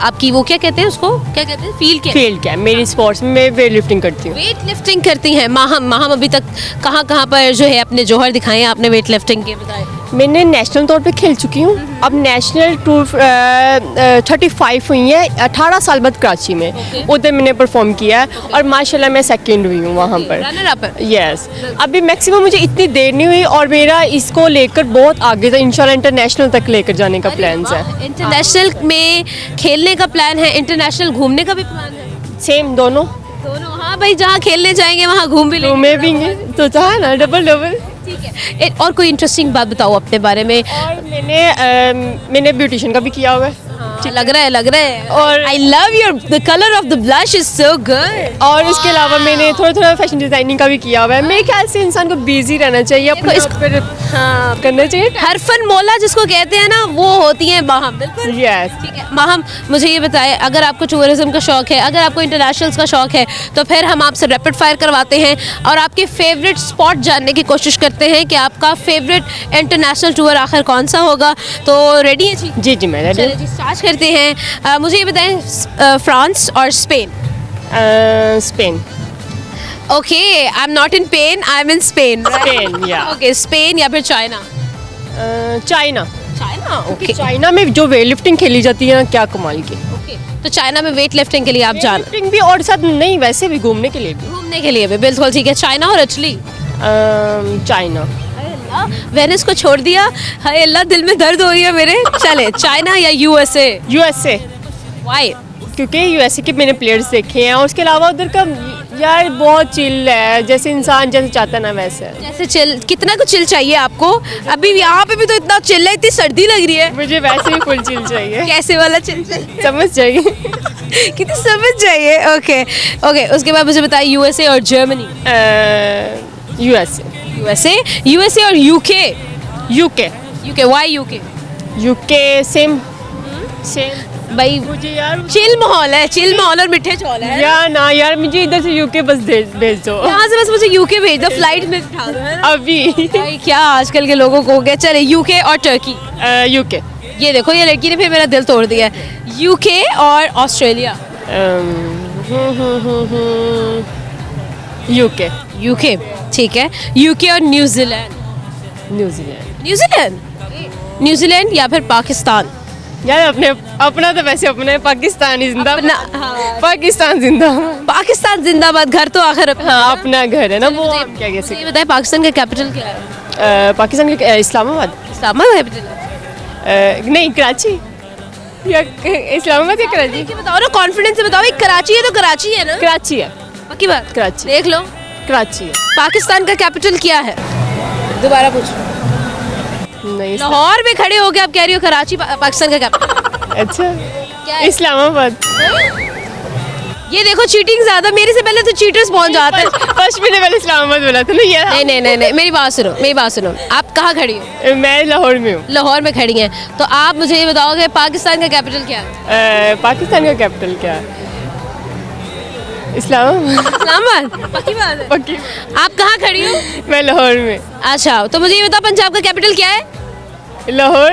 आपकी वो क्या कहते हैं उसको, क्या कहते हैं, फील्ड क्या मेरी स्पोर्ट्स में वेट लिफ्टिंग करती हूँ। वेट लिफ्टिंग करती हैं माहम अभी तक कहाँ पर जो है अपने जौहर दिखाए हैं आपने वेट लिफ्टिंग के? बताएं। मैंने नेशनल तौर पे खेल चुकी हूँ, अब नेशनल टूर 35 हुई है 18 साल बाद कराची में, उधर मैंने परफॉर्म किया है और माशाल्लाह मैं सेकंड हुई हूँ वहाँ पर। Runner up? यस। अभी मैक्सिमम मुझे इतनी देर नहीं हुई और मेरा इसको लेकर बहुत आगे था, इंशाल्लाह इंटरनेशनल तक लेकर जाने का प्लान है। इंटरनेशनल में खेलने का प्लान है, इंटरनेशनल घूमने का भी प्लान है? सेम दोनों। हाँ भाई, जहाँ खेलने जाएंगे वहाँ घूम भी घूमे भी तो था ना, डबल। ठीक है। और कोई इंटरेस्टिंग बात बताओ अपने बारे में। और मैंने ब्यूटिशियन का भी किया हुआ है। लग रहा है और I love your the colour of the blush is so good. और इसके अलावा मैंने थोड़ा फैशन डिजाइनिंग का भी किया हुआ है। मेरे ख्याल से इंसान को बिजी रहना चाहिए, अपने आप पर हाँ करना चाहिए। हर फन मौला जिसको कहते हैं ना, वो होती है माहम। बिल्कुल यस। ठीक है माहम, मुझे ये बताएं, अगर आपको टूरिज्म का शौक है, अगर आपको इंटरनेशनल्स का शौक है, तो फिर हम आपसे रैपिड फायर करवाते हैं और आपके फेवरेट स्पॉट जानने की कोशिश करते हैं कि आपका फेवरेट इंटरनेशनल टूर आखिर कौन सा होगा। तो रेडी है जी? जी मैं रेडी। चलिए जी स्टार्ट करते हैं। मुझे ये बताएं, फ्रांस और Spain? Spain. Okay, I am not in pen, I am in Spain. Spain, yeah. Okay, Spain या फिर चाइना? चाइना। ओके। चाइना में जो वेट लिफ्टिंग खेली जाती है ना, क्या कमाल की। ओके, तो चाइना में वेट लिफ्टिंग के लिए आप जान, लिफ्टिंग भी और साथ नहीं, वैसे भी घूमने के लिए भी। घूमने के लिए भी बिल्कुल ठीक है। चाइना और इटली? चाइना। वेनिस को छोड़ दिया, हाय अल्लाह, दिल में दर्द हो रही है मेरे। चले, चाइना या यूएसए? यूएसए। व्हाई? क्योंकि यूएसए के मैंने प्लेयर्स देखे हैं और उसके अलावा उधर का यार बहुत चिल है, जैसे इंसान जैसे चाहता है ना वैसे। जैसे चिल, कितना कुछ चिल चाहिए आपको? अभी यहाँ पे भी तो इतना चिल है, इतनी सर्दी लग रही है। मुझे वैसे भी फुल चिल चाहिए। कैसे वाला चिल चाहिए? समझ जाइए। कितनी समझ चाहिए। ओके, उसके बाद मुझे बताइए, यूएसए और जर्मनी? यूएसए और यूके? Why UK? सेम भाई मुझे यार चिल माहौल और मिठे चौल है यार मुझे इधर से यूके बस भेज दो। यहाँ से बस मुझे यूके भेज दो, फ्लाइट में बिठा दो, है ना? अभी भाई क्या आजकल के लोगों को हो गया। चले, यूके और टर्की? यूके। ये देखो, ये लड़की ने फिर मेरा दिल तोड़ दिया है। यूके और ऑस्ट्रेलिया? यूके ठीक है। यूके और न्यूजीलैंड? न्यूजीलैंड या फिर पाकिस्तान? यार अपना तो वैसे अपना है, पाकिस्तान जिंदा। हाँ। पाकिस्तान जिंदा। पाकिस्तान जिंदाबाद। घर तो आखिर हाँ अपना घर है ना, वो आप क्या कह सकते। ये बताए, पाकिस्तान का कैपिटल क्या है? पाकिस्तान का इस्लामाबाद। कैपिटल है? नहीं, कराची या इस्लामाबाद या कराची। बताओ ना, कॉन्फिडेंस से बताओ। कराची है तो कराची है ना? कराची है। पक्की बात? कराची। देख लो, कराची है। पाकिस्तान का कैपिटल क्या है? दोबारा पूछो। नहीं, लाहौर में खड़े हो गए, आप कह रही हो कराची पाकिस्तान का कैपिटल? अच्छा क्या है? इस्लामाबाद। ये देखो, चीटिंग ज्यादा, मेरे से पहले तो चीटर्स पहुंच जाते हैं। फर्स्ट मैंने पहले इस्लामाबाद बोला था ना ये। नहीं, मेरी बात सुनो। आप कहाँ खड़ी हो? मैं लाहौर में हूँ। लाहौर में खड़ी हैं, तो आप मुझे ये बताओगे पाकिस्तान का कैपिटल क्या है? पाकिस्तान का कैपिटल क्या है? इस्लामाबाद। पक्की बात है? पक्की। आप कहाँ खड़ी हो? मैं लाहौर में। अच्छा, तो मुझे ये बताओ, पंजाब का कैपिटल क्या है? लाहौर।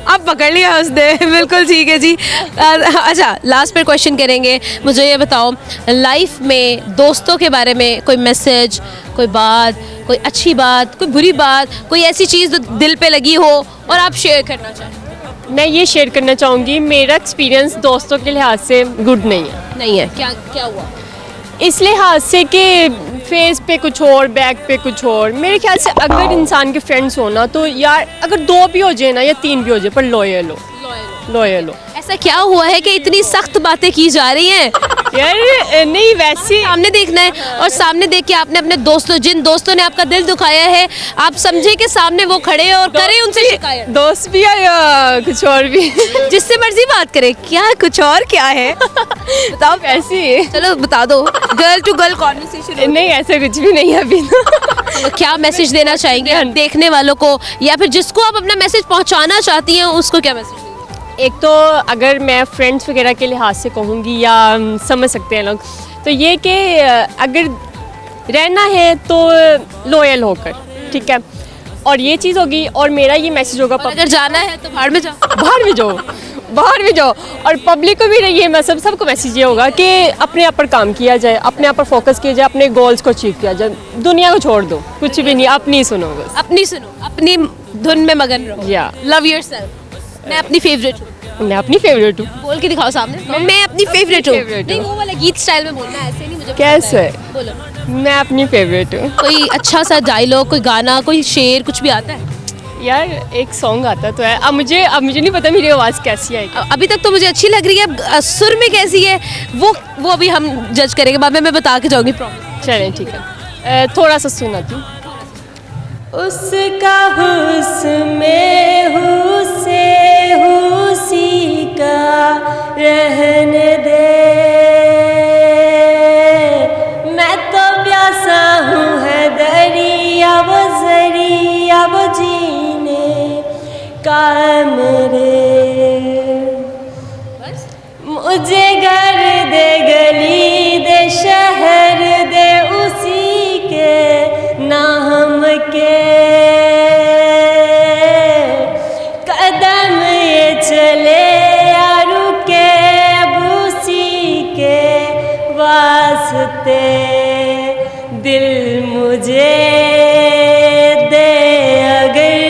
आप पकड़ लिया उसने। बिल्कुल ठीक है जी। अच्छा, लास्ट पर क्वेश्चन करेंगे। मुझे ये बताओ, लाइफ में दोस्तों के बारे में कोई मैसेज, कोई बात, कोई अच्छी बात, कोई बुरी बात, कोई ऐसी चीज़ जो दिल पे लगी हो और आप शेयर करना चाहें? मैं ये शेयर करना चाहूँगी, मेरा एक्सपीरियंस दोस्तों के लिहाज से गुड नहीं है। क्या हुआ? इस लिहाज से कि फेस पे कुछ और, बैक पे कुछ और। मेरे ख्याल से अगर इंसान के फ्रेंड्स हो ना, तो यार अगर 2 भी हो जाए ना या 3 भी हो जाए, पर लॉयल हो। ऐसा क्या हुआ है कि इतनी सख्त बातें की जा रही हैं? यार नहीं वैसे सामने देखना है और सामने देख के आपने अपने दोस्तों, जिन दोस्तों ने आपका दिल दुखाया है, आप समझे कि सामने वो खड़े हैं और करें उनसे शिकायत। दोस्त भी है या कुछ और भी? जिससे मर्जी बात करें, क्या कुछ और क्या है बताओ। ऐसे ही चलो बता दो, गर्ल टू गर्ल कॉन्वर्सेशन। नहीं ऐसा कुछ भी नहीं है अभी तो क्या मैसेज देना चाहेंगे देखने वालों को, या फिर जिसको आप अपना मैसेज पहुंचाना चाहती हैं उसको क्या मैसेज? एक तो अगर मैं फ्रेंड्स वगैरह के लिहाज से कहूँगी या समझ सकते हैं लोग, तो ये कि अगर रहना है तो लॉयल होकर, ठीक है, और ये चीज़ होगी। और मेरा ये मैसेज होगा, अगर जाना है तो बाहर में जाओ, बाहर भी जाओ, बाहर भी जाओ। और पब्लिक को भी ये मतलब सबको मैसेज ये होगा कि अपने आप पर काम किया जाए, अपने आप पर फोकस किया जाए, अपने गोल्स को अचीव किया जाए, दुनिया को छोड़ दो, कुछ भी नहीं, अपनी सुनो बस, अपनी सुनो, अपनी धुन में मगन रहो। या लव योरसेल्फ। मैं अपनी फेवरेट हूँ, मैं अपनी फेवरेट हूँ। बोल के दिखाओ सामने, मैं अपनी फेवरेट हूँ। favorite नहीं हूँ। वो वाला गीत स्टाइल में बोलना है, ऐसे नहीं, मुझे कैसे? बोलो मैं अपनी फेवरेट हूँ। कोई अच्छा सा डायलॉग, कोई गाना, कोई शेर, कुछ भी आता है? यार एक सॉन्ग आता तो है, अब मुझे नहीं पता मेरी आवाज़ कैसी आएगी। अभी तक तो मुझे अच्छी लग रही है, अब सुर में कैसी है वो अभी हम जज करेंगे, बाद में मैं बता के जाऊंगी, प्रॉमिस। चलें ठीक है, थोड़ा सा सुनाती हूँ। उसका हुस्न में हुस्से हुसी का रहने दे, मैं तो प्यासा हूँ है दरिया वो जरिया वो जीने का मेरे, मुझे घर दे गली दे शहर दे उसी के नाम के, कदम ये चले या रुके अब उसी के वास्ते, दिल मुझे दे अगर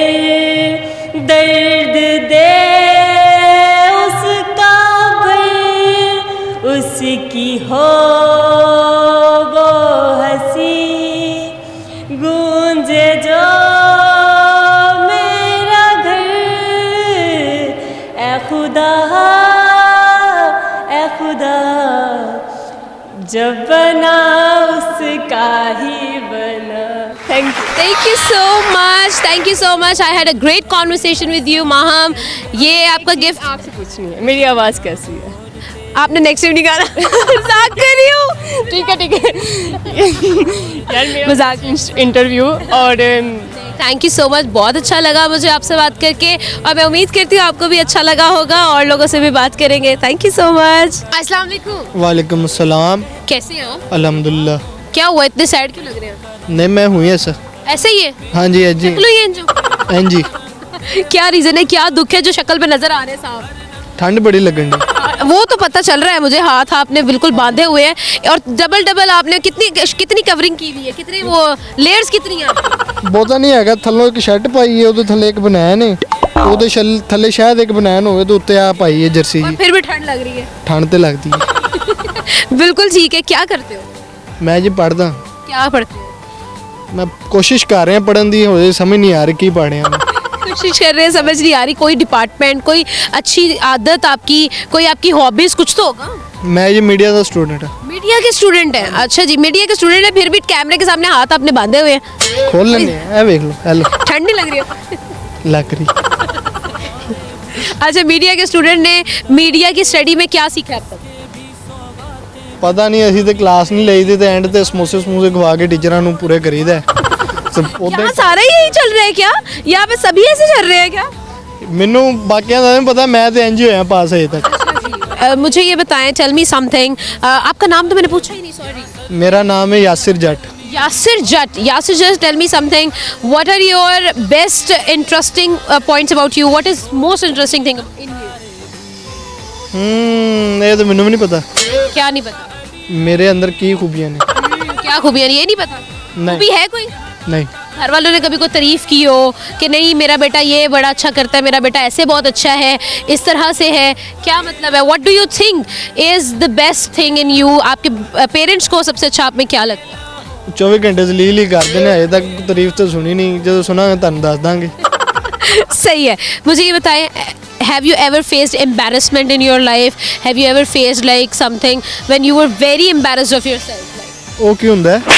दर्द दे उसका भर, उसकी हो वो हंसी गूंजे जो मेरा घर, ए खुदा जब बना उसका ही बना। Thank you so much. Thank you so much. I had a great conversation with you, Maham. ये आपका गिफ्ट। आपसे पूछनी है मेरी आवाज़ कैसी है? आपने नेक्स्ट टाइम नहीं गाना। मजाक कर रही हूँ। ठीक है यार मेरा मजाक इंटरव्यू। और थैंक यू सो मच, बहुत अच्छा लगा मुझे आपसे बात करके, और मैं उम्मीद करती हूँ आपको भी अच्छा लगा होगा, और लोगों से भी बात करेंगे। Thank you so much. अस्सलाम वालेकुम। वालेकुम अस्सलाम। कैसे हैं आप? अल्हम्दुलिल्लाह। क्या हुआ, इतने सैड क्यों लग रहे हैं? नहीं मैं हुई है सर। ऐसे ही है? हाँ जी हाँ जी शक्ल ही है जो। हाँ जी। क्या रीजन है, क्या दुख है जो शक्ल पे नजर आ रहे हैं साहब? ठंड बड़ी लगन डी। वो तो पता चल रहा है मुझे, हाथ आपने बिल्कुल बांधे हुए हैं, और डबल आपने कितनी कवरिंग की हुई है, कितनी वो लेयर्स कितनी हैं? ਬਹੁਤਾ ਨਹੀਂ ਹੈਗਾ, ਥੱਲੋਂ ਇੱਕ ਸ਼ਰਟ ਪਾਈ ਹੈ, ਉਹਦੇ ਥੱਲੇ ਇੱਕ ਬਨੈਨ ਹੈ, ਉਹਦੇ ਥੱਲੇ ਸ਼ਾਇਦ ਇੱਕ ਬਨੈਨ ਹੋਵੇ ਤੇ ਉੱਤੇ ਆ ਪਾਈ ਹੈ ਜਰਸੀ और ਜੀ। फिर भी ठंड लग रही है। ਠੰਡ ਤੇ ਲੱਗਦੀ ਹੈ। बिल्कुल ठीक है। क्या करते हो? ਮੈਂ ਜੀ ਪੜਦਾ। क्या पढ़ते हो? ਮੈਂ ਕੋਸ਼ਿਸ਼ ਕਰ ਰਿਹਾ ਪੜਨ ਦੀ, ਹੋਏ ਸਮਝ ਨਹੀਂ ਆ ਰਹੀ ਕੀ ਪੜ੍ਹਿਆ ਮੈਂ। कोशिश कर रहे हैं, समझ नहीं आ रही। कोई डिपार्टमेंट, कोई अच्छी आदत आपकी, कोई आपकी हॉबीज कुछ तो होगा। मैं जी मीडिया का स्टूडेंट है। मीडिया के स्टूडेंट हैं? अच्छा जी, मीडिया के स्टूडेंट है, फिर भी कैमरे के सामने हाथ आपने बांधे हुए हैं। खोल लेने हैं, देख लो हेलो ठंड नहीं लग रही है? लग रही। अच्छा, मीडिया के स्टूडेंट ने मीडिया की स्टडी में क्या सीखा अब तक? पता नहीं, ਅਸੀਂ ਤੇ ਕਲਾਸ ਨਹੀਂ ਲਈਦੀ ਤੇ ਐਂਡ ਤੇ ਸਮੋਸੇ ਸਮੂਸੇ ਖਵਾ ਕੇ ਟੀਚਰਾਂ ਨੂੰ ਪੂਰੇ ਕਰੀਦਾ। यहाँ सारा यही चल रहा है क्या? यहाँ पे सभी ऐसे चल रहे हैं क्या? ਮੈਨੂੰ ਬਾਕੀਆਂ ਦਾ ਨਹੀਂ ਪਤਾ, ਮੈਂ ਤੇ ਇੰਜ ਹੀ ਹੋਇਆ ਪਾਸ ਅਜੇ तक। मुझे ये बताएं, टेल मी समथिंग। आपका नाम तो मैंने पूछा ही नहीं, सॉरी। मेरा नाम है Yasir Jatt. Yasir Jatt. Yasir Jatt, tell me something. What are your best interesting points about you? What is most interesting thing in you? ਇਹ ਤਾਂ ਮੈਨੂੰ ਵੀ ਨਹੀਂ ਪਤਾ क्या नहीं पता? ਮੇਰੇ ਅੰਦਰ ਕੀ ਖੂਬੀਆਂ ਨੇ। क्या खूबियां? ये नहीं पता? नहीं। खूबी है कोई? नहीं। घर वालों ने कभी कोई तारीफ की हो कि नहीं मेरा बेटा ये बड़ा अच्छा करता है, मेरा बेटा ऐसे बहुत अच्छा है, इस तरह से है, क्या मतलब है? What do you think is the best thing in you? आपके पेरेंट्स को सबसे अच्छा आप में क्या लगता है? 24 घंटे जलील ही करते हैं, अजे तक तारीफ तो सुनी नहीं, जो सुना ਤੁਹਾਨੂੰ ਦੱਸ ਦਾਂਗੇ। सही है। मुझे ये बताएं, have you ever faced embarrassment in your life? Have you ever faced like something when you were very embarrassed of yourself? ਉਹ ਕੀ ਹੁੰਦਾ ਹੈ?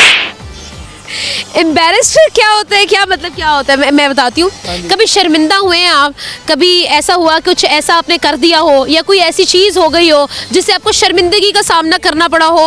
एम्बेरस्ड क्या होता है, क्या मतलब क्या होता है, मैं बताती हूँ। कभी शर्मिंदा हुए हैं आप, कभी ऐसा हुआ कुछ ऐसा आपने कर दिया हो, या कोई ऐसी चीज़ हो गई हो जिससे आपको शर्मिंदगी का सामना करना पड़ा हो,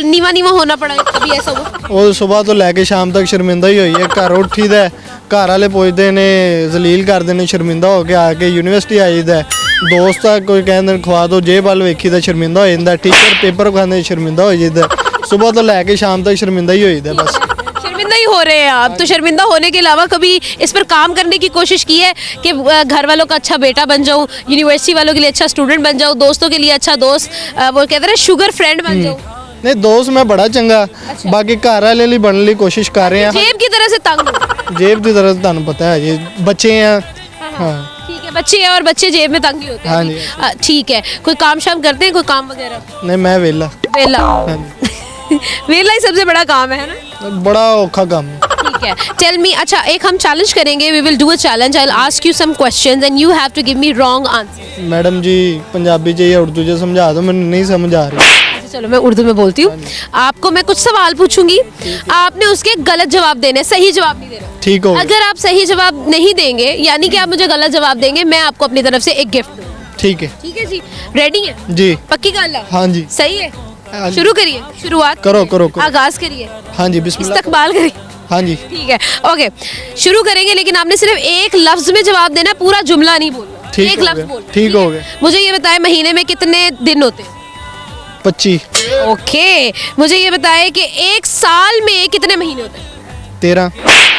नीवा नीवा होना पड़ा है, कभी ऐसा हुआ? ਉਹ ਸਵੇਰ ਤੋਂ ਲੈ ਕੇ ਸ਼ਾਮ ਤੱਕ ਸ਼ਰਮਿੰਦਾ ਹੀ ਹੋਈ ਹੈ। ਘਰ ਉੱਠੀਦਾ ਹੈ, ਘਰ ਵਾਲੇ ਪੁੱਛਦੇ ਨੇ, ਜ਼ਲੀਲ ਕਰਦੇ ਨੇ, ਸ਼ਰਮਿੰਦਾ ਹੋ ਕੇ ਆ ਕੇ ਯੂਨੀਵਰਸਿਟੀ ਆਈਦਾ ਹੈ। ਦੋਸਤ ਆ ਕੋਈ ਕਹਿੰਦੇ ਨੇ ਖਵਾ ਦਿਓ, ਜੇਬ ਵੱਲ ਵੇਖੀਦਾ ਸ਼ਰਮਿੰਦਾ ਹੋ ਜਾਂਦਾ। ਟੀਚਰ ਪੇਪਰ ਖਾਂਦੇ ਸ਼ਰਮਿੰਦਾ ਹੋ ਜਾਂਦਾ। ਸਵੇਰ ਤੋਂ ਲੈ ਕੇ ਸ਼ਾਮ ਤੱਕ ਸ਼ਰਮਿੰਦਾ ਹੀ ਹੋਈਦਾ बस। शर्मिंदा ही हो रहे हैं आप तो। शर्मिंदा होने के अलावा कभी इस पर काम करने की कोशिश की है कि घर वालों का अच्छा बेटा बन जाऊँ, यूनिवर्सिटी वालों के लिए अच्छा स्टूडेंट बन जाऊँ, दोस्तों के लिए अच्छा दोस्त, वो कहते हैं शुगर फ्रेंड बन जाऊँ? ਨਹੀਂ ਦੋਸਤ ਮੈਂ ਬੜਾ ਚੰਗਾ, ਬਾਕੀ ਘਰ ਵਾਲੇ ਲਈ ਬਣਨ ਲਈ ਕੋਸ਼ਿਸ਼ ਕਰ ਰਹੇ ਹਾਂ। जेब की तरह से तंग हो? ਜੇਬ ਦੀ ਤਰ੍ਹਾਂ ਤੁਹਾਨੂੰ ਪਤਾ ਹੈ ਜੀ, ਬੱਚੇ ਆ। हाँ ठीक है, बच्चे हैं और बच्चे जेब में तंग ही होते हैं। हाँ जी। ठीक है, कोई काम शाम करते हैं, कोई काम वगैरह? नहीं मैं वेला। वेला? हाँ जी। वेला ही सबसे बड़ा काम है ना? बड़ा औखा काम है। ठीक है, टेल मी, अच्छा एक हम चैलेंज करेंगे, we will do a challenge, I will ask you some questions and you have to give me wrong answer. Madam ji Punjabi च या उर्दू च समझा दो, मैंने नहीं समझ आ रही। चलो मैं उर्दू में बोलती हूँ। आपको मैं कुछ सवाल पूछूंगी, आपने उसके गलत जवाब देने, सही जवाब नहीं देना। ठीक हो गया। अगर आप सही जवाब नहीं देंगे, यानी कि आप मुझे गलत जवाब देंगे, मैं आपको अपनी तरफ से एक गिफ्ट दूंगी। ठीक है ठीक है जी, रेडी है? जी। पक्की गल है? हाँ जी। सही है, हाँ जी। शुरू करिए, शुरुआत करो करो करो। आगाज करिए, हाँ जी बिस्मिल्लाह। इस्तकबाल करिए। हाँ जी ठीक है, ओके शुरू करेंगे, लेकिन आपने सिर्फ एक लफ्ज में जवाब देना, पूरा जुमला नहीं बोलना। ठीक एक हो लफ्ज गया, बोलना। ठीक हो गया। मुझे ये बताएं महीने में कितने दिन होते हैं? 25। ओके, मुझे ये बताएं कि एक साल में कितने महीने होते हैं? 13।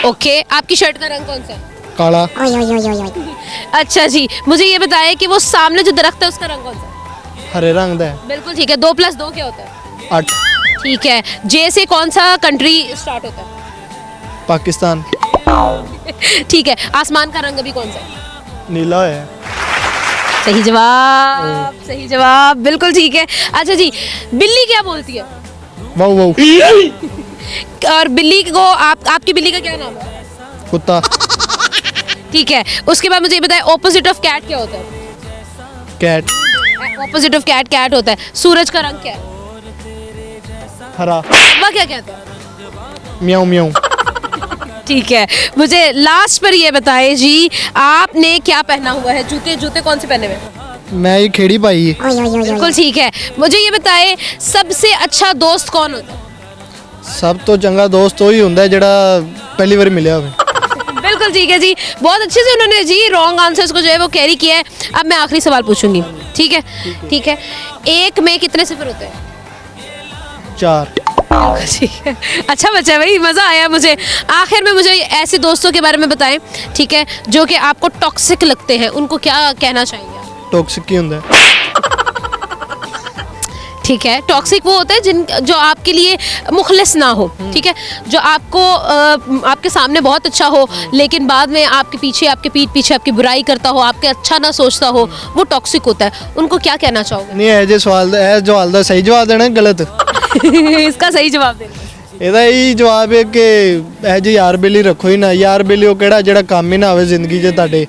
ओके, आपकी शर्ट का रंग कौन सा है? काला। अच्छा जी, मुझे ये बताएं कि वो सामने जो दरख्त है उसका रंग कौन सा है? हरे रंग दा है। बिल्कुल ठीक है, 2 + 2 क्या होता है? 8। ठीक है, जे से कौन सा कंट्री स्टार्ट होता है? पाकिस्तान। ठीक है, आसमान का रंग अभी कौन सा है? नीला है। सही जवाब, सही जवाब, बिल्कुल ठीक है। अच्छा जी, बिल्ली क्या बोलती है? वाऊ वाऊ। और बिल्ली को आपकी बिल्ली का क्या नाम है? कुत्ता। ठीक है, उसके बाद मुझे ये बताएं ऑपोजिट ऑफ कैट क्या होता है? Cat. Opposite of cat cat होता है। सूरज का रंग क्या है? हरा। वह क्या कहता है? म्याऊ म्याऊ। ठीक है, मुझे लास्ट पर ये बताएं जी, आपने क्या पहना हुआ है? जूते जूते कौन से पहने हुए हैं? मैं ये खेड़ी पाई है। बिल्कुल ठीक है, मुझे ये बताएं सबसे अच्छा दोस्त कौन होता है? सब तो चंगा दोस्त वही हुंदा है जेड़ा पहली बार मिलया होवे। बिल्कुल ठीक है जी, बहुत अच्छे से उन्होंने जी रॉन्ग आंसर्स को जो है वो कैरी किया है। अब मैं आखिरी सवाल पूछूंगी, ठीक है? ठीक है, 1 में कितने सिफर होते हैं? 4। ठीक है, अच्छा बच्चा भाई, मज़ा आया मुझे। आखिर में मुझे ऐसे दोस्तों के बारे में बताएं, ठीक है, जो कि आपको टॉक्सिक लगते हैं, उनको क्या कहना चाहेंगे आप? टॉक्सिक की हुंदा है। ठीक है, टॉक्सिक वो होता है जो आपके लिए मुखलिस ना हो, ठीक है, जो आपको आपके सामने बहुत अच्छा हो लेकिन बाद में आपके पीछे, आपके पीठ पीछे आपकी बुराई करता हो, आपके अच्छा ना सोचता हो, वो टॉक्सिक होता है। उनको क्या कहना चाहोगे? नहीं ऐ जे सवाल ऐ जवाब दा सही जवाब देना गलत। इसका सही जवाब देना। ਇਹਦਾ ਇਹੀ ਜਵਾਬ ਹੈ ਕਿ ਇਹ ਜੀ ਯਾਰ ਬੇਲੀ ਰੱਖੋ ਹੀ ਨਾ। ਯਾਰ ਬੇਲੀ ਉਹ ਕਿਹੜਾ ਜਿਹੜਾ ਕੰਮ ਹੀ ਨਾ ਆਵੇ ਜ਼ਿੰਦਗੀ 'ਚ ਤੁਹਾਡੇ,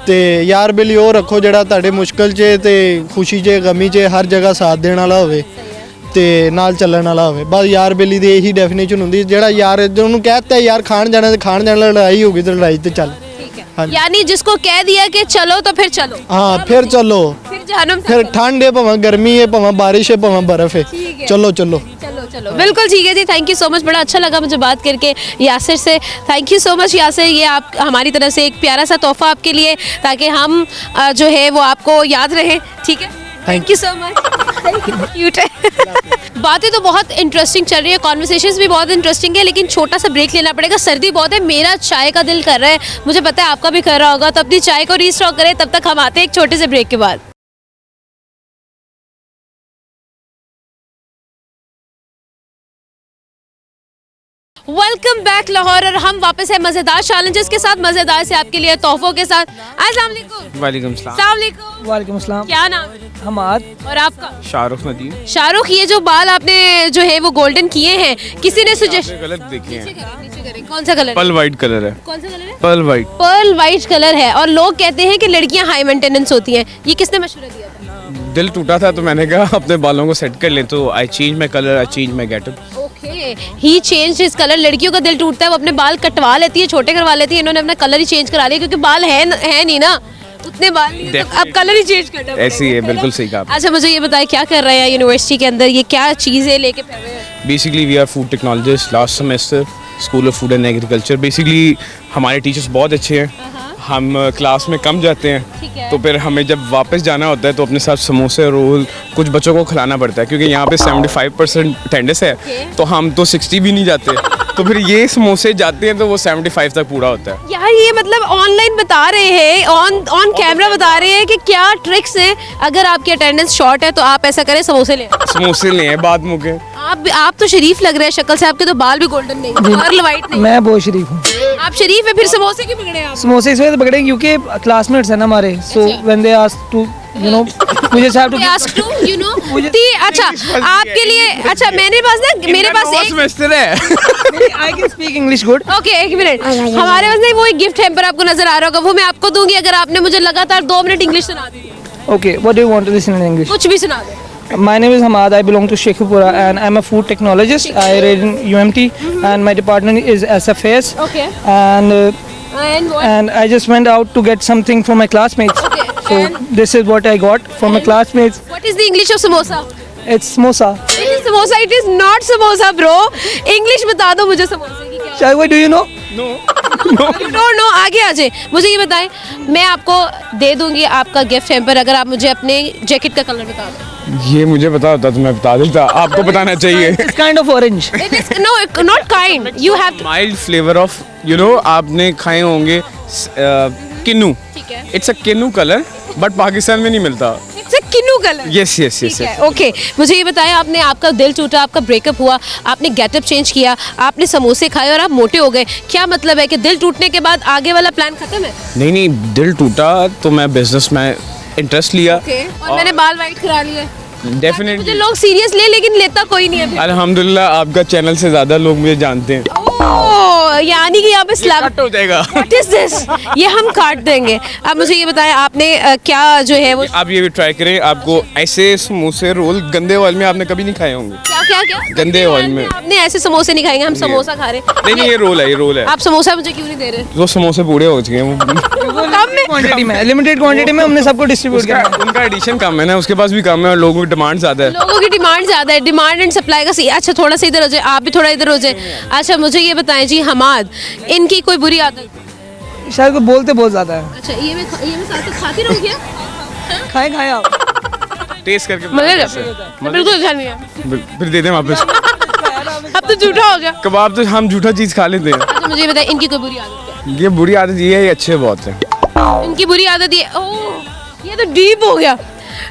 ਤੇ ਯਾਰ ਬੇਲੀ ਉਹ ਰੱਖੋ ਜਿਹੜਾ ਤੁਹਾਡੇ ਮੁਸ਼ਕਲ 'ਚ ਤੇ ਖੁਸ਼ੀ 'ਚ ਗਮੀ 'ਚ ਹਰ ਜਗ੍ਹਾ ਸਾਥ ਦੇਣ ਵਾਲਾ ਹੋਵੇ ਤੇ ਨਾਲ ਚੱਲਣ ਵਾਲਾ ਹੋਵੇ। ਬਸ ਯਾਰ ਬੇਲੀ ਦੀ ਇਹੀ ਡੈਫੀਨੇਸ਼ਨ ਹੁੰਦੀ, ਜਿਹੜਾ ਯਾਰ ਉਹਨੂੰ ਕਹਿਤਾ ਯਾਰ ਖਾਣ ਜਾਣਾ ਤੇ ਖਾਣ ਜਾਣ ਲੜਾਈ ਹੋਗੀ ਤੇ ਲੜਾਈ ਤੇ ਚੱਲ। हाँ जी। यानी जिसको कह दिया कि चलो तो फिर चलो। हाँ फिर चलो, फिर जहन्नम फिर ठंड है भावें गर्मी है भावें बारिश है भावें बर्फ है, चलो चलो चलो चलो। बिल्कुल ठीक है जी, थैंक यू सो मच, बड़ा अच्छा लगा मुझे बात करके यासिर से। Thank you so much Yasir, ये आप हमारी तरफ से एक प्यारा सा तोहफा आपके लिए, ताकि हम जो है वो आपको याद रहे, ठीक है? Thank you so much, cute है। बातें तो बहुत इंटरेस्टिंग चल रही है, कॉन्वर्सेशंस भी बहुत इंटरेस्टिंग है, लेकिन छोटा सा ब्रेक लेना पड़ेगा, सर्दी बहुत है, मेरा चाय का दिल कर रहा है, मुझे पता है आपका भी कर रहा होगा, तो अपनी चाय को रीस्टॉक करें, तब तक हम आते हैं एक छोटे से ब्रेक के बाद। वेलकम बैक लाहौर और हम वापस है मजेदार चैलेंजेस के साथ, मजेदार से आपके लिए तोहफों के साथ। अस्सलाम वालेकुम। वालेकुम सलाम। अस्सलाम वालेकुम। वालेकुम अस्सलाम। क्या नाम है? हमाद। और आपका? शाहरुख नदीम। शाहरुख, ये जो बाल आपने जो है वो गोल्डन किए हैं, किसी ने सजेस्ट गलत देखे हैं। कौन सा कलर? पर्ल वाइट कलर है। कौन सा कलर है? Pearl white. Pearl white colour है और लोग कहते हैं कि लड़कियां हाई मेंटेनेंस होती हैं, ये किसने मशवरा दिया था? दिल टूटा था तो मैंने कहा अपने बालों को सेट कर लें, तो I change my colour, I change my getup. Okay, he change his colour. लड़कियों का दिल टूटता है, वो अपने बाल कटवा लेती है, छोटे करवा लेती है। इन्होंने अपना कलर ही चेंज करा लिया क्योंकि बाल है नहीं ना, उतने बाल नहीं है, तो अब कलर ही चेंज करना पड़ेगा। ऐसी है, बिल्कुल सही कहा। अच्छा, मुझे ये बताएं क्या कर रहे हैं यूनिवर्सिटी के अंदर, ये क्या चीज़ें लेके फिर रहे हैं? Basically we are food technologists, last semester school of food and agriculture. Basically हमारे टीचर्स बहुत अच्छे हैं, हम क्लास में कम जाते हैं, तो फिर हमें जब वापस जाना होता है तो अपने साथ समोसे, रोल, कुछ बच्चों को खिलाना पड़ता है क्योंकि यहाँ पे 75% अटेंडेंस है, तो हम तो 60 भी नहीं जाते, तो फिर ये समोसे जाते हैं तो वो 75 तक पूरा होता है। यार ये मतलब ऑनलाइन बता रहे हैं, ऑन कैमरा बता रहे हैं कि क्या ट्रिक्स हैं, अगर आपकी अटेंडेंस शॉर्ट है तो आप ऐसा करें, समोसे लें। समोसे ले बाद मुके। आप तो शरीफ लग रहे हैं शक्ल से, आपके तो बाल भी गोल्डन नहीं, पर्ल वाइट नहीं। मैं बहुत शरीफ हूँ। आप शरीफ है, फिर समोसे क्यों पकड़े आप? समोसे इस वजह से पकड़े क्योंकि क्लासमेट्स है ना हमारे, so when they ask to you know मुझे have to ask to you know अच्छा आपके लिए, अच्छा मेरे पास एक सेमेस्टर है। I can speak English good. Okay, एक मिनट, हमारे पास नहीं वो एक गिफ्ट हैम्पर आपको नजर आ रहा होगा, वो मैं आपको दूंगी अगर आपने मुझे लगातार 2 मिनट इंग्लिश सुना दी। Okay, what do you want to listen in English? कुछ भी सुना दो। My name is Hamad. I belong to Sheikhupura and I'm a food technologist. I read in UMT and my department is SFAS. Okay. And And what? and I just went out to get something for my classmates. Okay. So And? this is what I got from my classmates. What is the English of samosa? It's samosa. It is samosa. It is not samosa, bro. English बता दो मुझे समोसे की क्या? Shai, do you know? You don't know. आगे आ जाए, मुझे ये बताएं, मैं आपको दे दूंगी आपका गिफ्ट हैम्पर अगर आप मुझे अपने जैकेट का कलर बता दो। ये मुझे पता होता तो मैं बता देता, आपको बताना चाहिए। It's kind of orange. It is no, not kind. You have to. Mild flavour of आपने खाए होंगे किन्नू। ठीक है। It's a kinnow colour, but Pakistan में नहीं मिलता। It's a kinnow colour. Yes yes yes. Okay, मुझे ये बताएं, आपने आपका दिल टूटा, आपका ब्रेकअप हुआ, आपने गेटअप चेंज किया, आपने समोसे खाए और आप मोटे हो गए, क्या मतलब है कि दिल टूटने के बाद आगे वाला प्लान खत्म है? नहीं, दिल टूटा तो मैं बिजनेस में इंटरेस्ट लिया। और मैंने बाल वाइट करा लिए। मुझे डेफिनेटली लोग सीरियस ले, लेकिन लेता कोई नहीं है फिर। अल्हम्दुलिल्लाह आपका चैनल से ज्यादा लोग मुझे जानते हैं। ओह, यानी कि यहाँ पे स्लैब कट हो जाएगा। What is this? ये हम काट देंगे। अब मुझे ये बताएं, आपने क्या जो है वो आप ये भी ट्राई करें, आपको ऐसे समोसे रोल गंदे ऑयल में आपने कभी नहीं खाए होंगे। क्या गंदे ऑयल में। आपने ऐसे समोसे नहीं खाएंगे, हम समोसा खा रहे हैं। नहीं, ये रोल है, ये रोल है। आप समोसा मुझे क्यों नहीं दे रहे? वो समोसे बूढ़े हो चुके हैं, वो कम में क्वांटिटी में, लिमिटेड क्वांटिटी में हमने सबको डिस्ट्रीब्यूट किया। उनका एडिशन कम है ना, उसके पास भी कम है और लोगों की डिमांड ज्यादा है। लोगों की डिमांड ज्यादा है, डिमांड एंड सप्लाई का अच्छा थोड़ा सा इधर हो जाए, आप भी थोड़ा इधर हो जाए। अच्छा मुझे ये बताएं जी हमाद, इनकी कोई बुरी आदत? शायद को बोलते बहुत ज्यादा है। अच्छा ये मैं साथ साथ खाती रहूं क्या? खाए आप। टेस्ट करके मजे बिल्कुल अच्छा नहीं है। फिर दे दें वापस। अब तो झूठा हो गया। कबाब तो हम झूठा चीज खा लेते हैं। अच्छा मुझे ये बताएं, इनकी कोई बुरी आदत क्या? ये बुरी आदत ये है, ये अच्छे बहुत है। इनकी बुरी आदत ये, ओह ये तो डीप हो गया।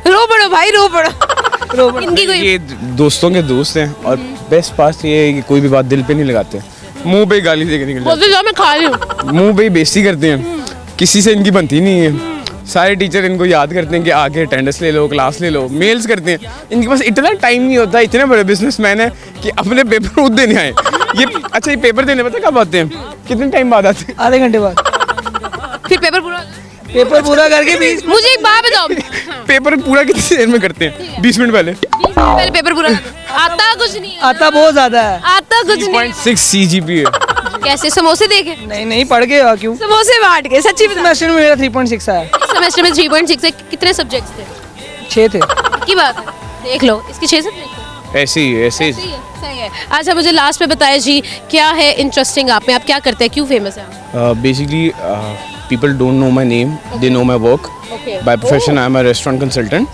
रो पड़ो भाई, रो पड़ो। इनकी कोई ये दोस्तों के दोस्त हैं और बेस्ट पास ये है कि कोई भी बात दिल पे नहीं लगाते, मुंह पे गाली देके निकल जाते बोलते जाओ मैं खा रही हूँ, हैं, मुंह पे ही बेइज्जती करते हैं, किसी से इनकी बनती नहीं है। सारे टीचर इनको याद करते हैं कि आके अटेंडेंस ले लो, क्लास ले लो, मेल्स करते हैं। इनके पास इतना टाइम नहीं होता, इतने बड़े बिजनेसमैन है कि अपने पेपर खुद देने आए। ये अच्छा, ये पेपर देने पता कब आते हैं, कितने टाइम बाद आते हैं? आधे घंटे बाद फिर पेपर पूरा करके भी। मुझे एक बात बताओ, पेपर पूरा कितनी देर में करते हैं? 20 मिनट पहले। पहले पेपर पूरा आता कुछ नहीं है। आता बहुत ज्यादा है। आता कुछ नहीं 3.6 CGPA। कैसे समोसे देखे? नहीं पढ़ के क्यों? समोसे बांट के, सच्ची बता। सेमेस्टर में मेरा 3.6 आया। सेमेस्टर में 3.6 है। कितने सब्जेक्ट्स थे? 6 थे। की बात है, देख लो इसके 6 सब्जेक्ट ऐसे ही ऐसे सही है, सही है। अच्छा मुझे लास्ट में बताया जी, क्या है इंटरेस्टिंग आप में, आप क्या करते हैं, क्यों फेमस है आप? Basically people don't know my name, they know my work. Okay. By profession I am a restaurant consultant.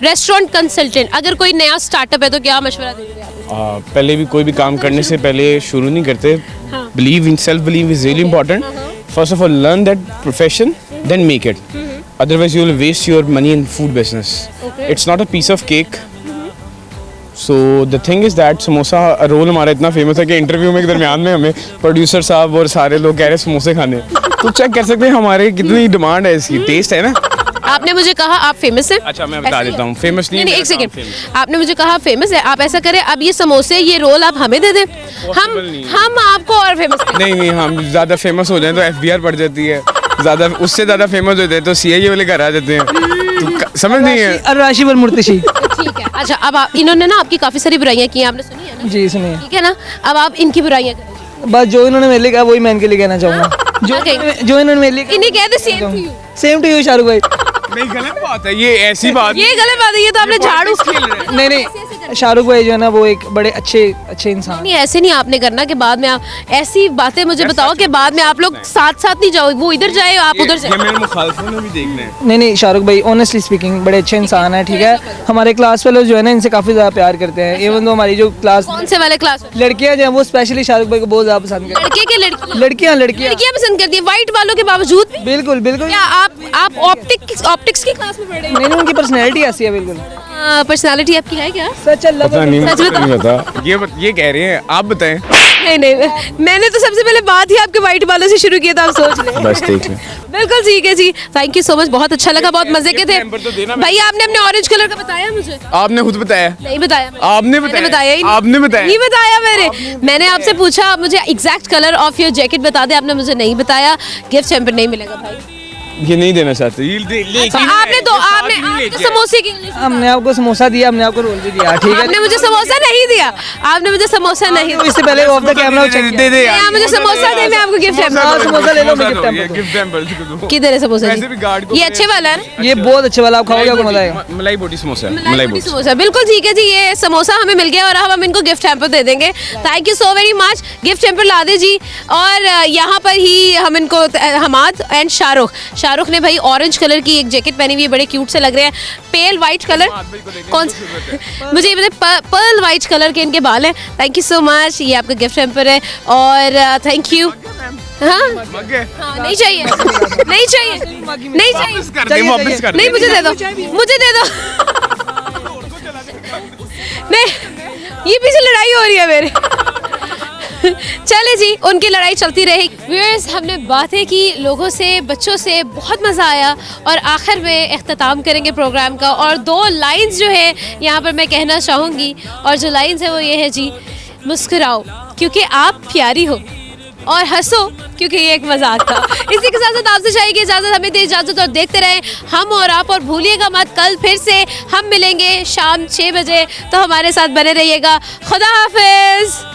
Restaurant consultant. अगर कोई नया स्टार्टअप है तो क्या मशवरा देंगे आप? पहले भी कोई भी काम करने से पहले शुरू नहीं करते, believe in self belief is really important. First of all learn that profession, then make it. Otherwise you will waste your money in food business. It's not a piece of cake. So the thing is that samosa roll हमारा इतना famous है कि interview में के दरमियान में हमें producer साहब और सारे लोग कह रहे हैं समोसे खाने, तो चेक कर सकते हैं हमारे कितनी डिमांड है इसकी, टेस्ट है ना। आपने मुझे कहा आप फेमस हैं। अच्छा मैं बता देता हूँ, फेमस नहीं, नहीं एक सेकंड, आपने मुझे कहा फेमस है, आप ऐसा करें अब ये समोसे ये रोल आप हमें दे दें, हम आपको और फेमस नहीं हम ज़्यादा फेमस हो जाए तो FBR पड़ जाती है, ज़्यादा उससे ज़्यादा फेमस होते हैं तो CIA वाले घर आ जाते हैं, तो समझ नहीं है। राशि वर मुर्तशी। ठीक है। अच्छा अब इन्होंने ना आपकी काफ़ी सारी बुराइयां की हैं, आपने सुनी है ना? जी सुनिए। ठीक है ना, अब आप इनकी बुराइयां करें। बस जो इन्होंने मेरे लिए कहा वही मैं इनके लिए कहना चाहूँगा। जो इन्होंने मेरे लिए इन्हें कहते सेम टू यू शाहरुख भाई। नहीं गलत बात है ये, ऐसी बात ये गलत बात है, ये तो आपने झाड़ू नहीं शाहरुख भाई जो है ना वो एक बड़े अच्छे इंसान। नहीं ऐसे नहीं आपने करना कि बाद में आप ऐसी बातें मुझे बताओ कि बाद में आप लोग साथ नहीं जाओ, वो इधर जाए आप उधर जाए। मेरे मुखालफों ने भी देखना है। नहीं शाहरुख भाई ऑनेस्टली स्पीकिंग बड़े अच्छे इंसान है, ठीक है। हमारे क्लास वाले जो है ना इनसे काफ़ी ज़्यादा प्यार करते हैं, इवन तो हमारी जो क्लास कौन से वाले क्लास लड़कियाँ जो हैं वो स्पेशली शाहरुख भाई को बहुत ज़्यादा पसंद करती लड़के के लड़कियाँ पसंद करती है व्हाइट वालों के बावजूद भी? बिल्कुल क्या आप ऑप्टिक्स की क्लास में पढ़ रहे हैं? नहीं उनकी पर्सनैलिटी ऐसी है बिल्कुल। पर्सनालिटी आपकी है क्या? सच अल्लाह पता नहीं, सच बताओ। नहीं पता, ये कह रहे हैं, आप बताएं। नहीं मैंने तो सबसे पहले बात ही आपके व्हाइट बालों से शुरू किया था, आप सोच लें। बस ठीक है, बिल्कुल ठीक है जी, थैंक यू सो मच, बहुत अच्छा लगा, बहुत मजे के थे। भैया आपने अपने ऑरेंज कलर का बताया मुझे? आपने खुद बताया? नहीं बताया। आपने बताया? आपने बताया? नहीं बताया मैंने आपसे पूछा आप मुझे exact colour of your jacket बता दे, आपने मुझे नहीं बताया। गिफ्ट हैम्पर नहीं मिलेगा भाई, ये नहीं देना चाहते। आपने समोसे की हमने आपको समोसा दिया, हमने आपको रोल भी दिया, ठीक है। आपने मुझे समोसा नहीं दिया, आपने मुझे समोसा नहीं दिया। इससे पहले ऑफ द कैमरा चेक दे दे आप मुझे समोसा दे, मैं आपको गिफ्ट हैम्पर। समोसा ले लो, मैं गिफ्ट हैम्पर किधर है समोसा? ये अच्छे वाला है ना? ये बहुत अच्छे वाला, आप खाओगे आपको मजा आएगा। मलाई बोटी समोसा, मलाई बोटी समोसा, बिल्कुल ठीक है जी। ये समोसा हमें मिल गया और अब हम इनको गिफ्ट हैम्पर दे देंगे। Thank you so very much, gift hamper ला दे जी। और यहाँ पर ही हम इनको हमाद एंड शाहरुख ने भाई ऑरेंज कलर की एक जैकेट पहनी हुई है, बड़े क्यूट से लग रहे हैं। पेल वाइट कलर कौन मुझे ये बताए, पर्ल वाइट कलर के इनके बाल हैं। थैंक यू सो मच, ये आपका गिफ्ट हैम्पर है और थैंक यू। हाँ नहीं चाहिए नहीं चाहिए नहीं चाहिए, नहीं मुझे दे दो नहीं, ये पीछे लड़ाई हो रही है मेरे। चले जी, उनकी लड़ाई चलती रही। व्यूअर्स हमने बातें की लोगों से, बच्चों से, बहुत मज़ा आया और आखिर में इख्तिताम करेंगे प्रोग्राम का। और 2 लाइंस जो है यहाँ पर मैं कहना चाहूँगी, और जो लाइंस है वो ये है जी, मुस्कुराओ क्योंकि आप प्यारी हो और हंसो क्योंकि ये एक मजाक था। इसी के साथ आपसे चाहिए इजाज़त, हमें दे इजाज़त और देखते रहें हम और आप। और भूलिएगा मत, कल फिर से हम मिलेंगे शाम 6 बजे, तो हमारे साथ बने रहिएगा। खुदा हाफिज़।